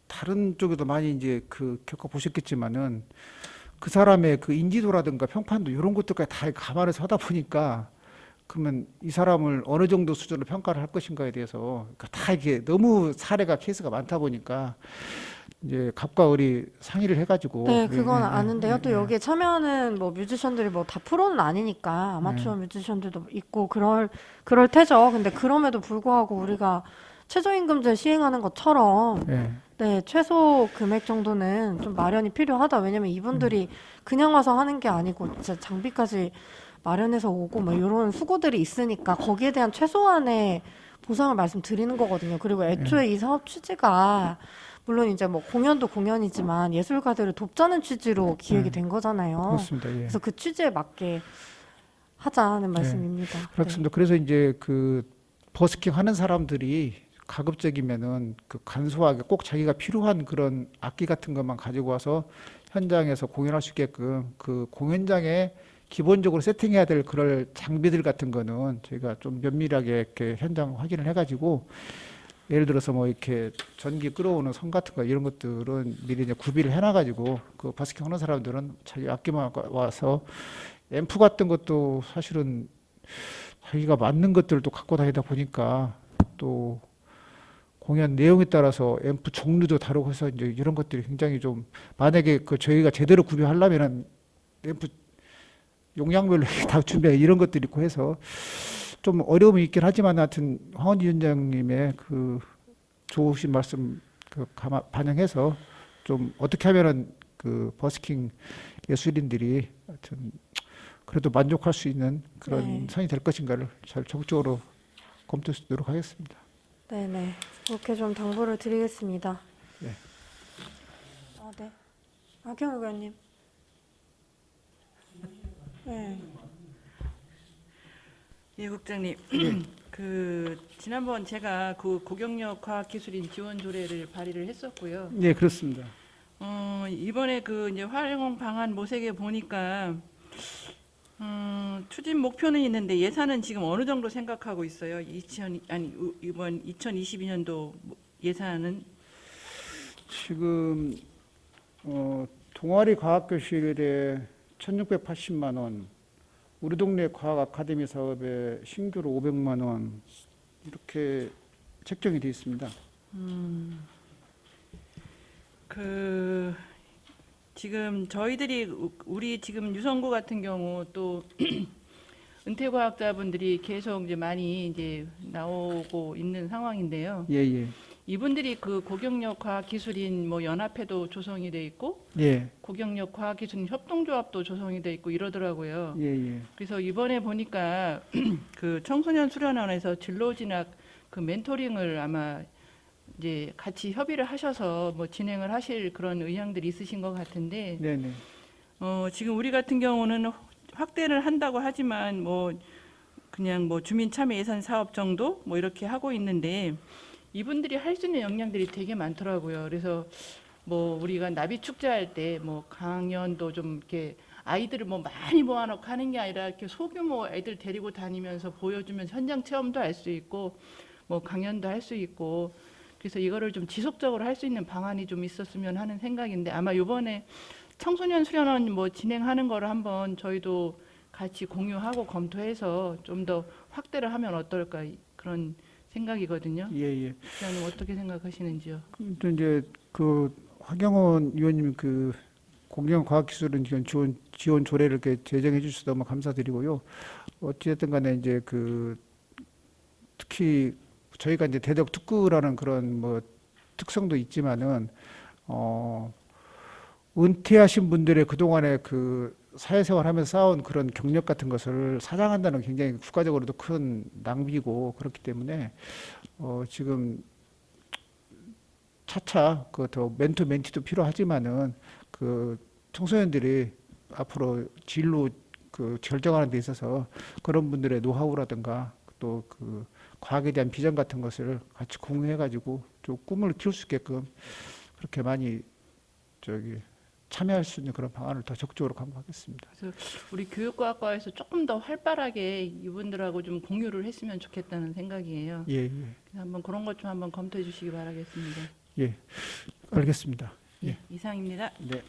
다른 쪽에도 많이 이제 그 겪어 보셨겠지만은 그 사람의 그 인지도라든가 평판도 이런 것들까지 다 감안해서 하다 보니까 그러면 이 사람을 어느 정도 수준으로 평가를 할 것인가에 대해서 그러니까 다 이게 너무 사례가 케이스가 많다 보니까 이제 갑과 을이 상의를 해가지고 네, 그건 예, 예, 아는데요. 예, 또 예. 여기에 참여하는 뭐 뮤지션들이 뭐 다 프로는 아니니까 아마추어 네. 뮤지션들도 있고 그럴 테죠. 근데 그럼에도 불구하고 우리가 최저임금제 시행하는 것처럼 예. 네, 최소 금액 정도는 좀 마련이 필요하다. 왜냐면 이분들이 그냥 와서 하는 게 아니고 진짜 장비까지 마련해서 오고 뭐 이런 수고들이 있으니까 거기에 대한 최소한의 보상을 말씀드리는 거거든요. 그리고 애초에 이 사업 취지가 물론 이제 뭐 공연도 공연이지만 예술가들을 돕자는 취지로 기획이 된 거잖아요. 그렇습니다. 예. 그래서 그 취지에 맞게 하자는 말씀입니다. 네. 그렇습니다. 그래서 이제 그 버스킹 하는 사람들이 가급적이면은 그 간소하게 꼭 자기가 필요한 그런 악기 같은 것만 가지고 와서 현장에서 공연할 수 있게끔 그 공연장에 기본적으로 세팅해야 될 그럴 장비들 같은 거는 저희가 좀 면밀하게 이렇게 현장 확인을 해가지고 예를 들어서 뭐 이렇게 전기 끌어오는 선 같은 거 이런 것들은 미리 이제 구비를 해놔가지고 그 버스킹 하는 사람들은 자기 악기만 와서 앰프 같은 것도 사실은 자기가 맞는 것들도 갖고 다니다 보니까 또 공연 내용에 따라서 앰프 종류도 다르고 해서 이제 이런 것들이 굉장히 좀 만약에 그 저희가 제대로 구비하려면은 앰프 용량별로 다 준비해 이런 것들이 있고 해서 좀 어려움이 있긴 하지만 하여튼 황원지 위원장님의 그 좋으신 말씀 그 반영해서 좀 어떻게 하면은 그 버스킹 예술인들이 하여튼 그래도 만족할 수 있는 그런 네. 선이 될 것인가를 잘 적극적으로 검토해 보도록 하겠습니다. 네네. 그렇게 좀 당부를 드리겠습니다. 네. 네. 박형 의원님. 네. 예, 국장님. 그 지난번 제가 그 고경력 과학기술인 지원 조례를 발의를 했었고요. 네, 그렇습니다. 이번에 그 이제 활용 방안 모색에 보니까 추진 목표는 있는데 예산은 지금 어느 정도 생각하고 있어요? 이번 2022년도 예산은 지금 동아리 과학교실에 1,680만 원, 우리 동네 과학 아카데미 사업에 신규로 500만 원 이렇게 책정이 되어 있습니다. 그 지금 저희들이 우리 지금 유성구 같은 경우 또 은퇴 과학자분들이 계속 이제 많이 이제 나오고 있는 상황인데요. 예, 예. 이분들이 그 고경력 과학기술인 뭐 연합회도 조성이 돼 있고 예, 고경력 과학기술인 협동조합도 조성이 돼 있고 이러더라고요. 예, 예. 그래서 이번에 보니까 그 청소년 수련원에서 진로진학 그 멘토링을 아마 이제 같이 협의를 하셔서 뭐 진행을 하실 그런 의향들이 있으신 것 같은데 네, 네. 지금 우리 같은 경우는 확대를 한다고 하지만 뭐 그냥 뭐 주민 참여 예산 사업 정도 뭐 이렇게 하고 있는데 이분들이 할 수 있는 역량들이 되게 많더라고요. 그래서 뭐 우리가 나비 축제할 때 뭐 강연도 좀 이렇게 아이들을 뭐 많이 모아놓고 하는 게 아니라 이렇게 소규모 애들 데리고 다니면서 보여주면 현장 체험도 할 수 있고 뭐 강연도 할 수 있고 그래서 이거를 좀 지속적으로 할 수 있는 방안이 좀 있었으면 하는 생각인데 아마 이번에 청소년 수련원 뭐 진행하는 거를 한번 저희도 같이 공유하고 검토해서 좀 더 확대를 하면 어떨까 그런 생각이거든요. 예, 예. 부장님 어떻게 생각하시는지요? 또 이제 그 황경원 의원님 그 공경 과학기술은 지원 조례를 이렇게 제정해 주셔서 너무 감사드리고요. 어찌됐든 간에 이제 그 특히 저희가 이제 대덕 특구라는 그런 뭐 특성도 있지만은 은퇴하신 분들의 그동안의 그 사회생활 하면서 쌓아온 그런 경력 같은 것을 사장한다는 굉장히 국가적으로도 큰 낭비고 그렇기 때문에 지금 차차 그 더 멘토 멘티도 필요하지만은 그 청소년들이 앞으로 진로 그 결정하는 데 있어서 그런 분들의 노하우라든가 또 그 과학에 대한 비전 같은 것을 같이 공유해가지고 좀 꿈을 키울 수 있게끔 그렇게 많이 참여할 수 있는 그런 방안을 더 적극적으로 강구하겠습니다. 그래서 우리 교육과학과에서 조금 더 활발하게 이분들하고 좀 공유를 했으면 좋겠다는 생각이에요. 예, 예, 그래서 한번 그런 것 좀 한번 검토해 주시기 바라겠습니다. 예, 알겠습니다. 예. 이상입니다. 네.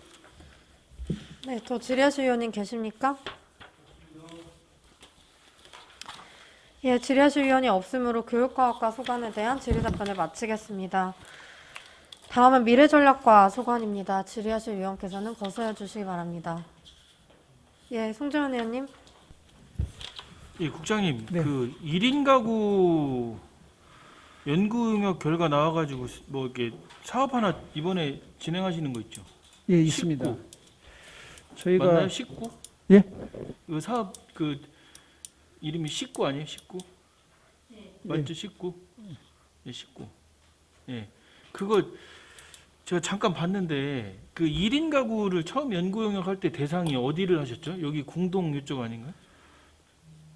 네, 더 질의하실 위원님 계십니까? 예, 질의하실 위원이 없으므로 교육과학과 소관에 대한 질의 답변을 마치겠습니다. 다음은 미래전략과 소관입니다. 질의하실 위원께서는 거수해 주시기 바랍니다. 예, 송재원 의원님. 예, 국장님, 네. 그 1인 가구 연구 용역 결과 나와가지고 뭐 이렇게 사업 하나 이번에 진행하시는 거 있죠? 예, 있습니다. 19. 저희가 맞나요? 19? 예? 그 사업 그 이름이 19 아니에요? 19? 맞죠? 19? 예, 19. 예. 그거 제가 잠깐 봤는데 그 1인 가구를 처음 연구 용역할 때 대상이 어디를 하셨죠? 여기 궁동 이쪽 아닌가요?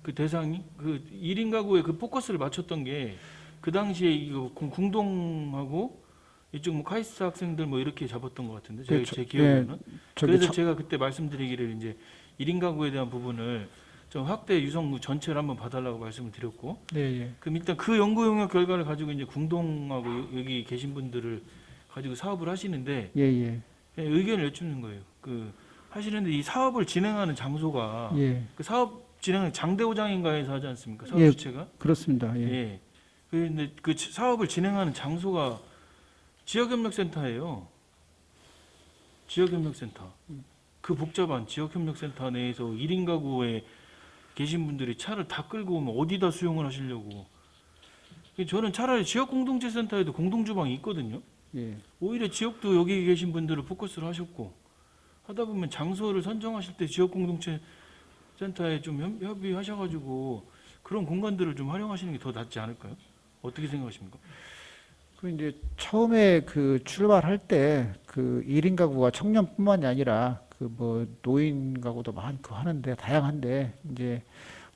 그 대상이 그 1인 가구에 그 포커스를 맞췄던 게 그 당시에 이거 궁동하고 이쪽 뭐 카이스트 학생들 뭐 이렇게 잡았던 것 같은데 제 기억으로는. 그래서 제가 그때 말씀드리기를 이제 1인 가구에 대한 부분을 좀 확대 유성구 전체를 한번 봐달라고 말씀을 드렸고. 네, 예. 그럼 일단 그 연구 용역 결과를 가지고 이제 궁동하고 여기 계신 분들을 가지고 사업을 하시는데 예, 예. 의견을 여쭙는 거예요. 그 하시는데 이 사업을 진행하는 장소가 예. 그 사업 진행은 장대호장인가에서 하지 않습니까? 사업 예. 주체가. 그렇습니다. 예. 예. 그런데 그 사업을 진행하는 장소가 지역협력센터예요. 지역협력센터. 그 복잡한 지역협력센터 내에서 1인 가구에 계신 분들이 차를 다 끌고 오면 어디다 수용을 하시려고. 저는 차라리 지역공동체센터에도 공동주방이 있거든요. 예. 오히려 지역도 여기 계신 분들을 포커스를 하셨고 하다 보면 장소를 선정하실 때 지역공동체센터에 좀 협의하셔가지고 그런 공간들을 좀 활용하시는 게 더 낫지 않을까요? 어떻게 생각하십니까? 그 이제 처음에 그 출발할 때 그 1인 가구가 청년뿐만이 아니라 그 뭐 노인 가구도 많고 하는데 다양한데 이제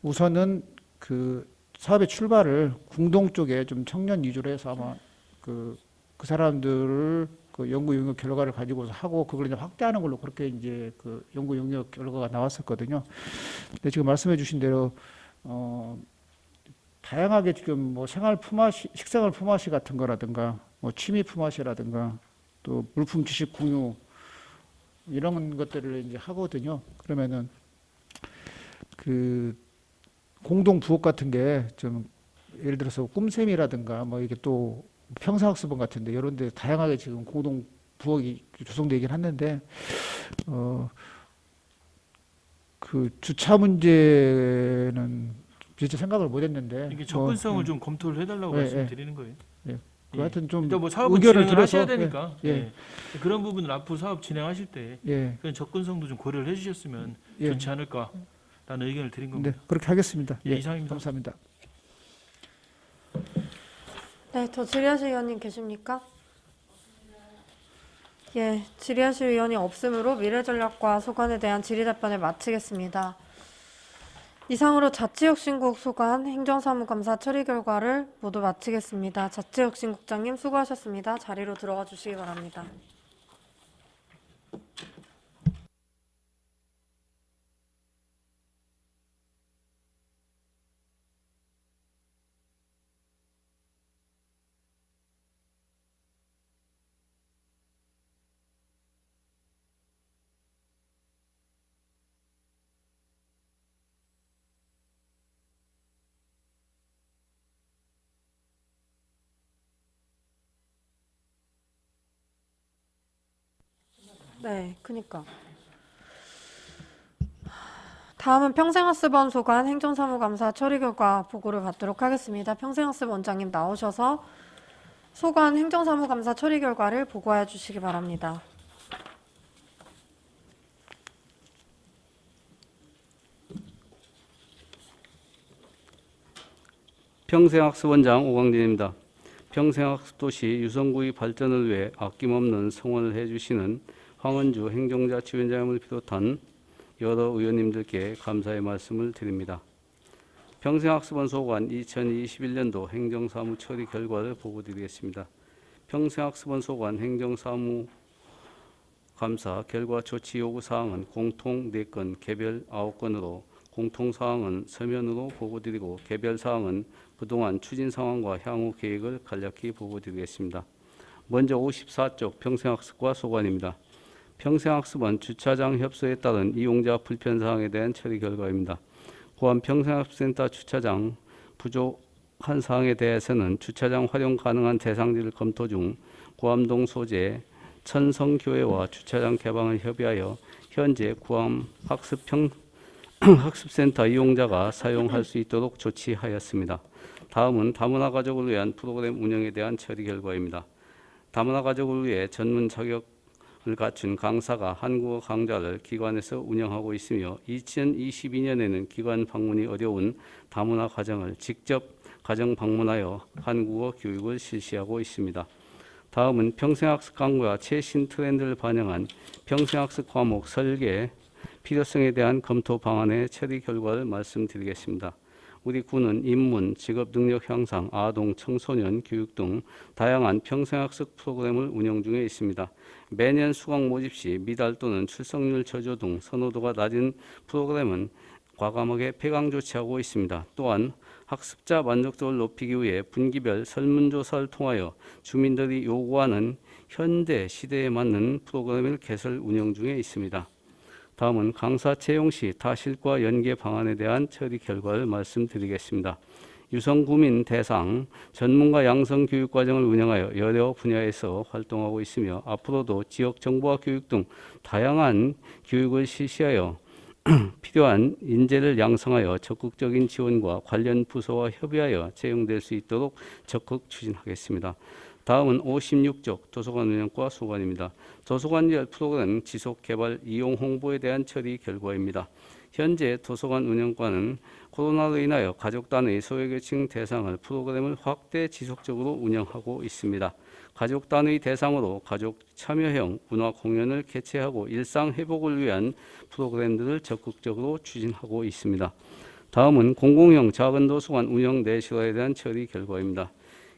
우선은 그 사업의 출발을 궁동 쪽에 좀 청년 위주로 해서 아마 그 사람들을 그 연구 용역 결과를 가지고 하고 그걸 이제 확대하는 걸로 그렇게 이제 그 연구 용역 결과가 나왔었거든요. 근데 지금 말씀해 주신 대로 다양하게 지금 뭐 생활 품앗이, 식생활 품앗이 같은 거라든가 뭐 취미 품앗이라든가 또 물품 지식 공유 이런 것들을 이제 하거든요. 그러면은 그 공동 부업 같은 게 좀 예를 들어서 꿈샘이라든가 뭐 이게 또 평생학습원 같은데 이런 데 다양하게 지금 공동 부업이 조성되긴 하는데 그 주차 문제는 진짜 생각을 못 했는데 이게 접근성을 좀 검토를 해달라고 예, 말씀드리는 거예요. 그 하여튼 좀 일단 뭐 사업을 의견을 진행을 들어서 하셔야 되니까 예, 예. 그런 부분을 앞으로 사업 진행하실 때 예, 그런 접근성도 좀 고려를 해주셨으면 예. 좋지 않을까라는 의견을 드린 네, 겁니다. 그렇게 하겠습니다. 예, 이상입니다. 감사합니다. 네, 더 질의하실 의원님 계십니까? 예, 질의하실 의원이 없으므로 미래전략과 소관에 대한 질의답변을 마치겠습니다. 이상으로 자치혁신국 소관 행정사무감사 처리 결과를 모두 마치겠습니다. 자치혁신국장님 수고하셨습니다. 자리로 들어가 주시기 바랍니다. 네, 그니까. 다음은 평생학습원 소관 행정사무감사 처리 결과 보고를 받도록 하겠습니다. 평생학습 원장님 나오셔서 소관 행정사무감사 처리 결과를 보고해 주시기 바랍니다. 평생학습원장 오광진입니다. 평생학습도시 유성구의 발전을 위해 아낌없는 성원을 해주시는 황은주 행정자치위원장님을 비롯한 여러 의원님들께 감사의 말씀을 드립니다. 평생학습원 소관 2021년도 행정사무 처리 결과를 보고드리겠습니다. 평생학습원 소관 행정사무 감사 결과 조치 요구 사항은 공통 4건, 개별 9건으로 공통 사항은 서면으로 보고드리고 개별 사항은 그동안 추진 상황과 향후 계획을 간략히 보고드리겠습니다. 먼저 54쪽 평생학습과 소관입니다. 평생학습원 주차장 협소에 따른 이용자 불편 사항에 대한 처리 결과입니다. 고암 평생학습센터 주차장 부족한 사항에 대해서는 주차장 활용 가능한 대상지를 검토 중 고암동 소재 천성교회와 주차장 개방을 협의하여 현재 고암 학습센터 이용자가 사용할 수 있도록 조치하였습니다. 다음은 다문화 가족을 위한 프로그램 운영에 대한 처리 결과입니다. 다문화 가족을 위해 전문 자격을 갖춘 강사가 한국어 강좌를 기관에서 운영하고 있으며 2022년에는 기관 방문이 어려운 다문화 가정을 직접 가정 방문하여 한국어 교육을 실시하고 있습니다. 다음은 평생학습 강구와 최신 트렌드를 반영한 평생학습 과목 설계 필요성에 대한 검토 방안의 처리 결과를 말씀드리겠습니다. 우리 군은 인문, 직업 능력 향상, 아동, 청소년 교육 등 다양한 평생학습 프로그램을 운영 중에 있습니다. 매년 수강 모집 시 미달 또는 출석률 저조 등 선호도가 낮은 프로그램은 과감하게 폐강 조치하고 있습니다. 또한 학습자 만족도를 높이기 위해 분기별 설문조사를 통하여 주민들이 요구하는 현대 시대에 맞는 프로그램을 개설 운영 중에 있습니다. 다음은 강사 채용 시 타실과 연계 방안에 대한 처리 결과를 말씀드리겠습니다. 유성구민 대상 전문가 양성 교육 과정을 운영하여 여러 분야에서 활동하고 있으며 앞으로도 지역 정보화 교육 등 다양한 교육을 실시하여 필요한 인재를 양성하여 적극적인 지원과 관련 부서와 협의하여 채용될 수 있도록 적극 추진하겠습니다. 다음은 56쪽 도서관 운영과 소관입니다. 도서관별 프로그램 지속 개발 이용 홍보에 대한 처리 결과입니다. 현재 도서관 운영과는 코로나로 인하여 가족 단위 소외계층 대상을 프로그램을 확대 지속적으로 운영하고 있습니다. 가족 단위 대상으로 가족 참여형 문화 공연을 개최하고 일상 회복을 위한 프로그램들을 적극적으로 추진하고 있습니다. 다음은 공공형 작은 도서관 운영 내실화에 대한 처리 결과입니다.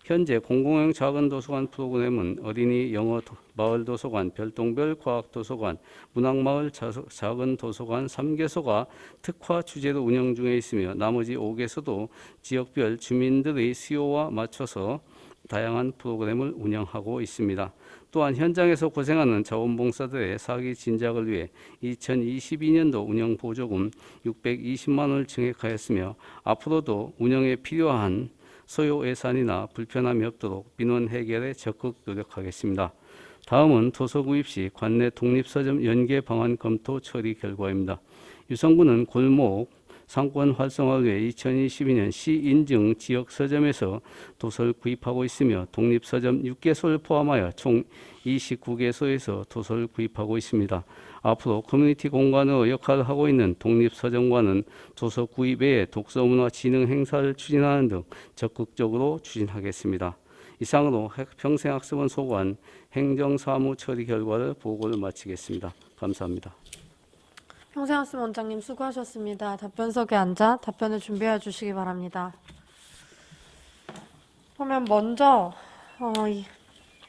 현재 공공형 작은 도서관 프로그램은 어린이 영어 마을 도서관, 별동별 과학 도서관, 문학마을 작은 도서관 3개소가 특화 주제로 운영 중에 있으며 나머지 5개소도 지역별 주민들의 수요와 맞춰서 다양한 프로그램을 운영하고 있습니다. 또한 현장에서 고생하는 자원봉사들의 사기 진작을 위해 2022년도 운영 보조금 620만 원을 증액하였으며 앞으로도 운영에 필요한 소요 예산이나 불편함이 없도록 민원 해결에 적극 노력하겠습니다. 다음은 도서 구입 시 관내 독립서점 연계 방안 검토 처리 결과입니다. 유성구는 골목 상권 활성화를 위해 2022년 시 인증 지역 서점에서 도서를 구입하고 있으며 독립서점 6개소를 포함하여 총 29개소에서 도서를 구입하고 있습니다. 앞으로 커뮤니티 공간으로 역할을 하고 있는 독립서점과는 도서 구입 외에 독서문화 진흥 행사를 추진하는 등 적극적으로 추진하겠습니다. 이상으로 평생학습원 소관 행정사무 처리 결과를 보고를 마치겠습니다. 감사합니다. 평생학습 원장님 수고하셨습니다. 답변석에 앉아 답변을 준비해 주시기 바랍니다. 그러면 먼저 이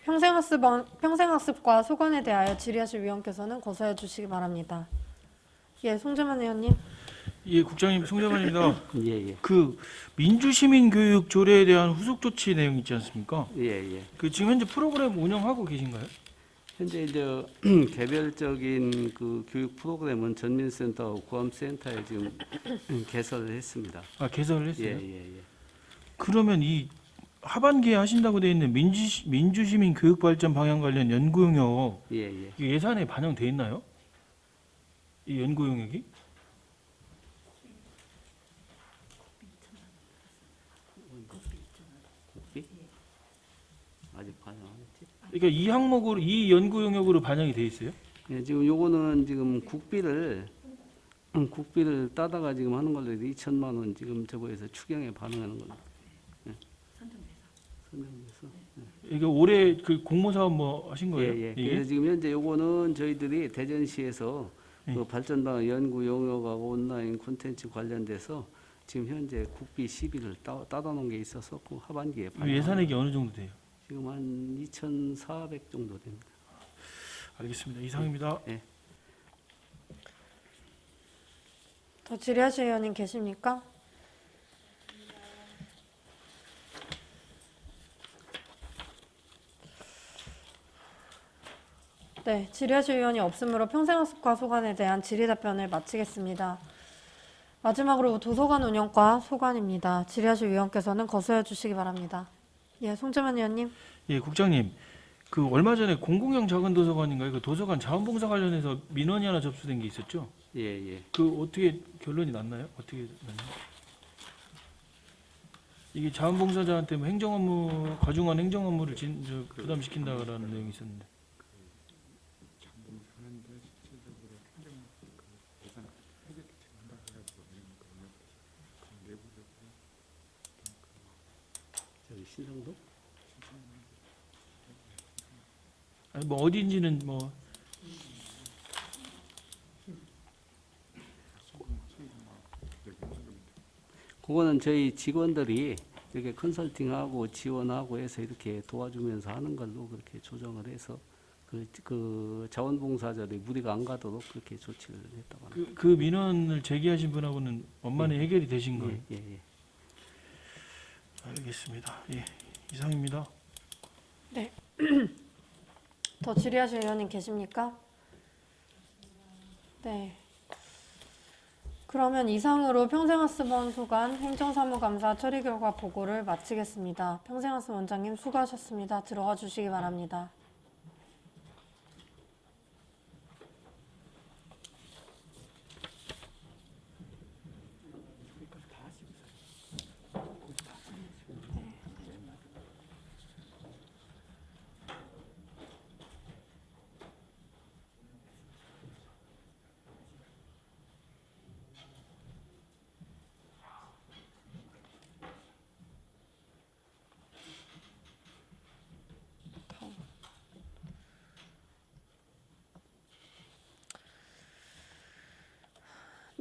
평생학습과 소관에 대하여 질의하실 위원께서는 거서해 주시기 바랍니다. 예, 송재만 의원님. 예, 국장님 송재만입니다. 예. 그 민주시민교육 조례에 대한 후속 조치 내용 있지 않습니까? 예. 그 지금 현재 프로그램 운영하고 계신가요? 현재 이제 개별적인 그 교육 프로그램은 전민센터하고 구암센터에 지금 개설을 했습니다. 아, 개설을 했어요? 예. 그러면 이 하반기에 하신다고 되어 있는 민주시민 교육 발전 방향 관련 연구 용역 예. 이게 예산에 반영돼 있나요? 이 연구 용역이? 아직 반영 안 했지? 그러니까 이 항목으로 이 연구 용역으로 반영이 돼 있어요? 예, 지금 요거는 지금 국비를 따다가 지금 하는 걸로 2천만 원 지금 저거에서 추경에 반응하는 걸로. 예. 선정돼서. 이게 올해 그 공모 사업 뭐 하신 거예요? 예. 이게? 그래서 지금 현재 요거는 저희들이 대전시에서 예. 그 발전방안 연구 용역하고 온라인 콘텐츠 관련돼서 지금 현재 국비 시비를 따다 놓은 게 있어서 그 하반기에 예산액이 어느 정도 돼요? 지금 한 2,400 정도 됩니다. 알겠습니다. 이상입니다. 예. 더 질의하실 의원님 계십니까? 네, 질의하실 의원이 없으므로 평생학습과 소관에 대한 질의 답변을 마치겠습니다. 마지막으로 도서관 운영과 소관입니다. 질의하실 위원께서는 거소해 주시기 바랍니다. 예, 송재만 의원님. 예, 국장님. 그 얼마 전에 공공형 작은 도서관인가요? 그 도서관 자원봉사 관련해서 민원이 하나 접수된 게 있었죠? 예. 그 어떻게 결론이 났나요? 어떻게 났나요? 이게 자원봉사자한테 뭐 행정 업무, 과중한 행정 업무를 부담시킨다라는 내용이 있었는데. 저기 신성도? 아니 뭐 어딘지는 뭐 그거는 저희 직원들이 이렇게 컨설팅하고 지원하고 해서 이렇게 도와주면서 하는 걸로 그렇게 조정을 해서 그 자원봉사자들이 무리가 안 가도록 그렇게 조치를 했다고 합니다. 그 민원을 제기하신 분하고는 원만히 해결이 되신 거예요? 예. 알겠습니다. 예, 이상입니다. 네. 더 질의하실 의원님 계십니까? 네. 그러면 이상으로 평생학습원 소관 행정사무감사 처리 결과 보고를 마치겠습니다. 평생학습 원장님 수고하셨습니다. 들어가 주시기 바랍니다.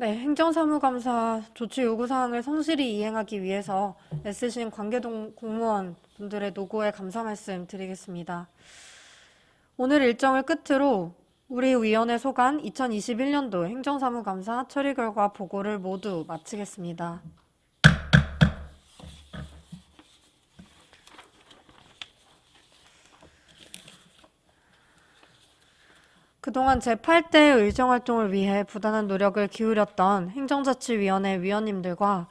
네, 행정사무감사 조치 요구사항을 성실히 이행하기 위해서 애쓰신 관계동 공무원 분들의 노고에 감사 말씀 드리겠습니다. 오늘 일정을 끝으로 우리 위원회 소관 2021년도 행정사무감사 처리 결과 보고를 모두 마치겠습니다. 그동안 제8대 의정활동을 위해 부단한 노력을 기울였던 행정자치위원회 위원님들과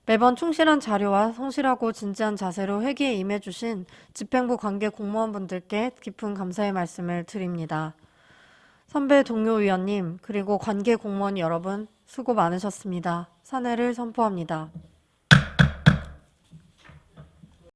매번 충실한 자료와 성실하고 진지한 자세로 회기에 임해주신 집행부 관계 공무원분들께 깊은 감사의 말씀을 드립니다. 선배 동료 위원님 그리고 관계 공무원 여러분 수고 많으셨습니다. 사내를 선포합니다.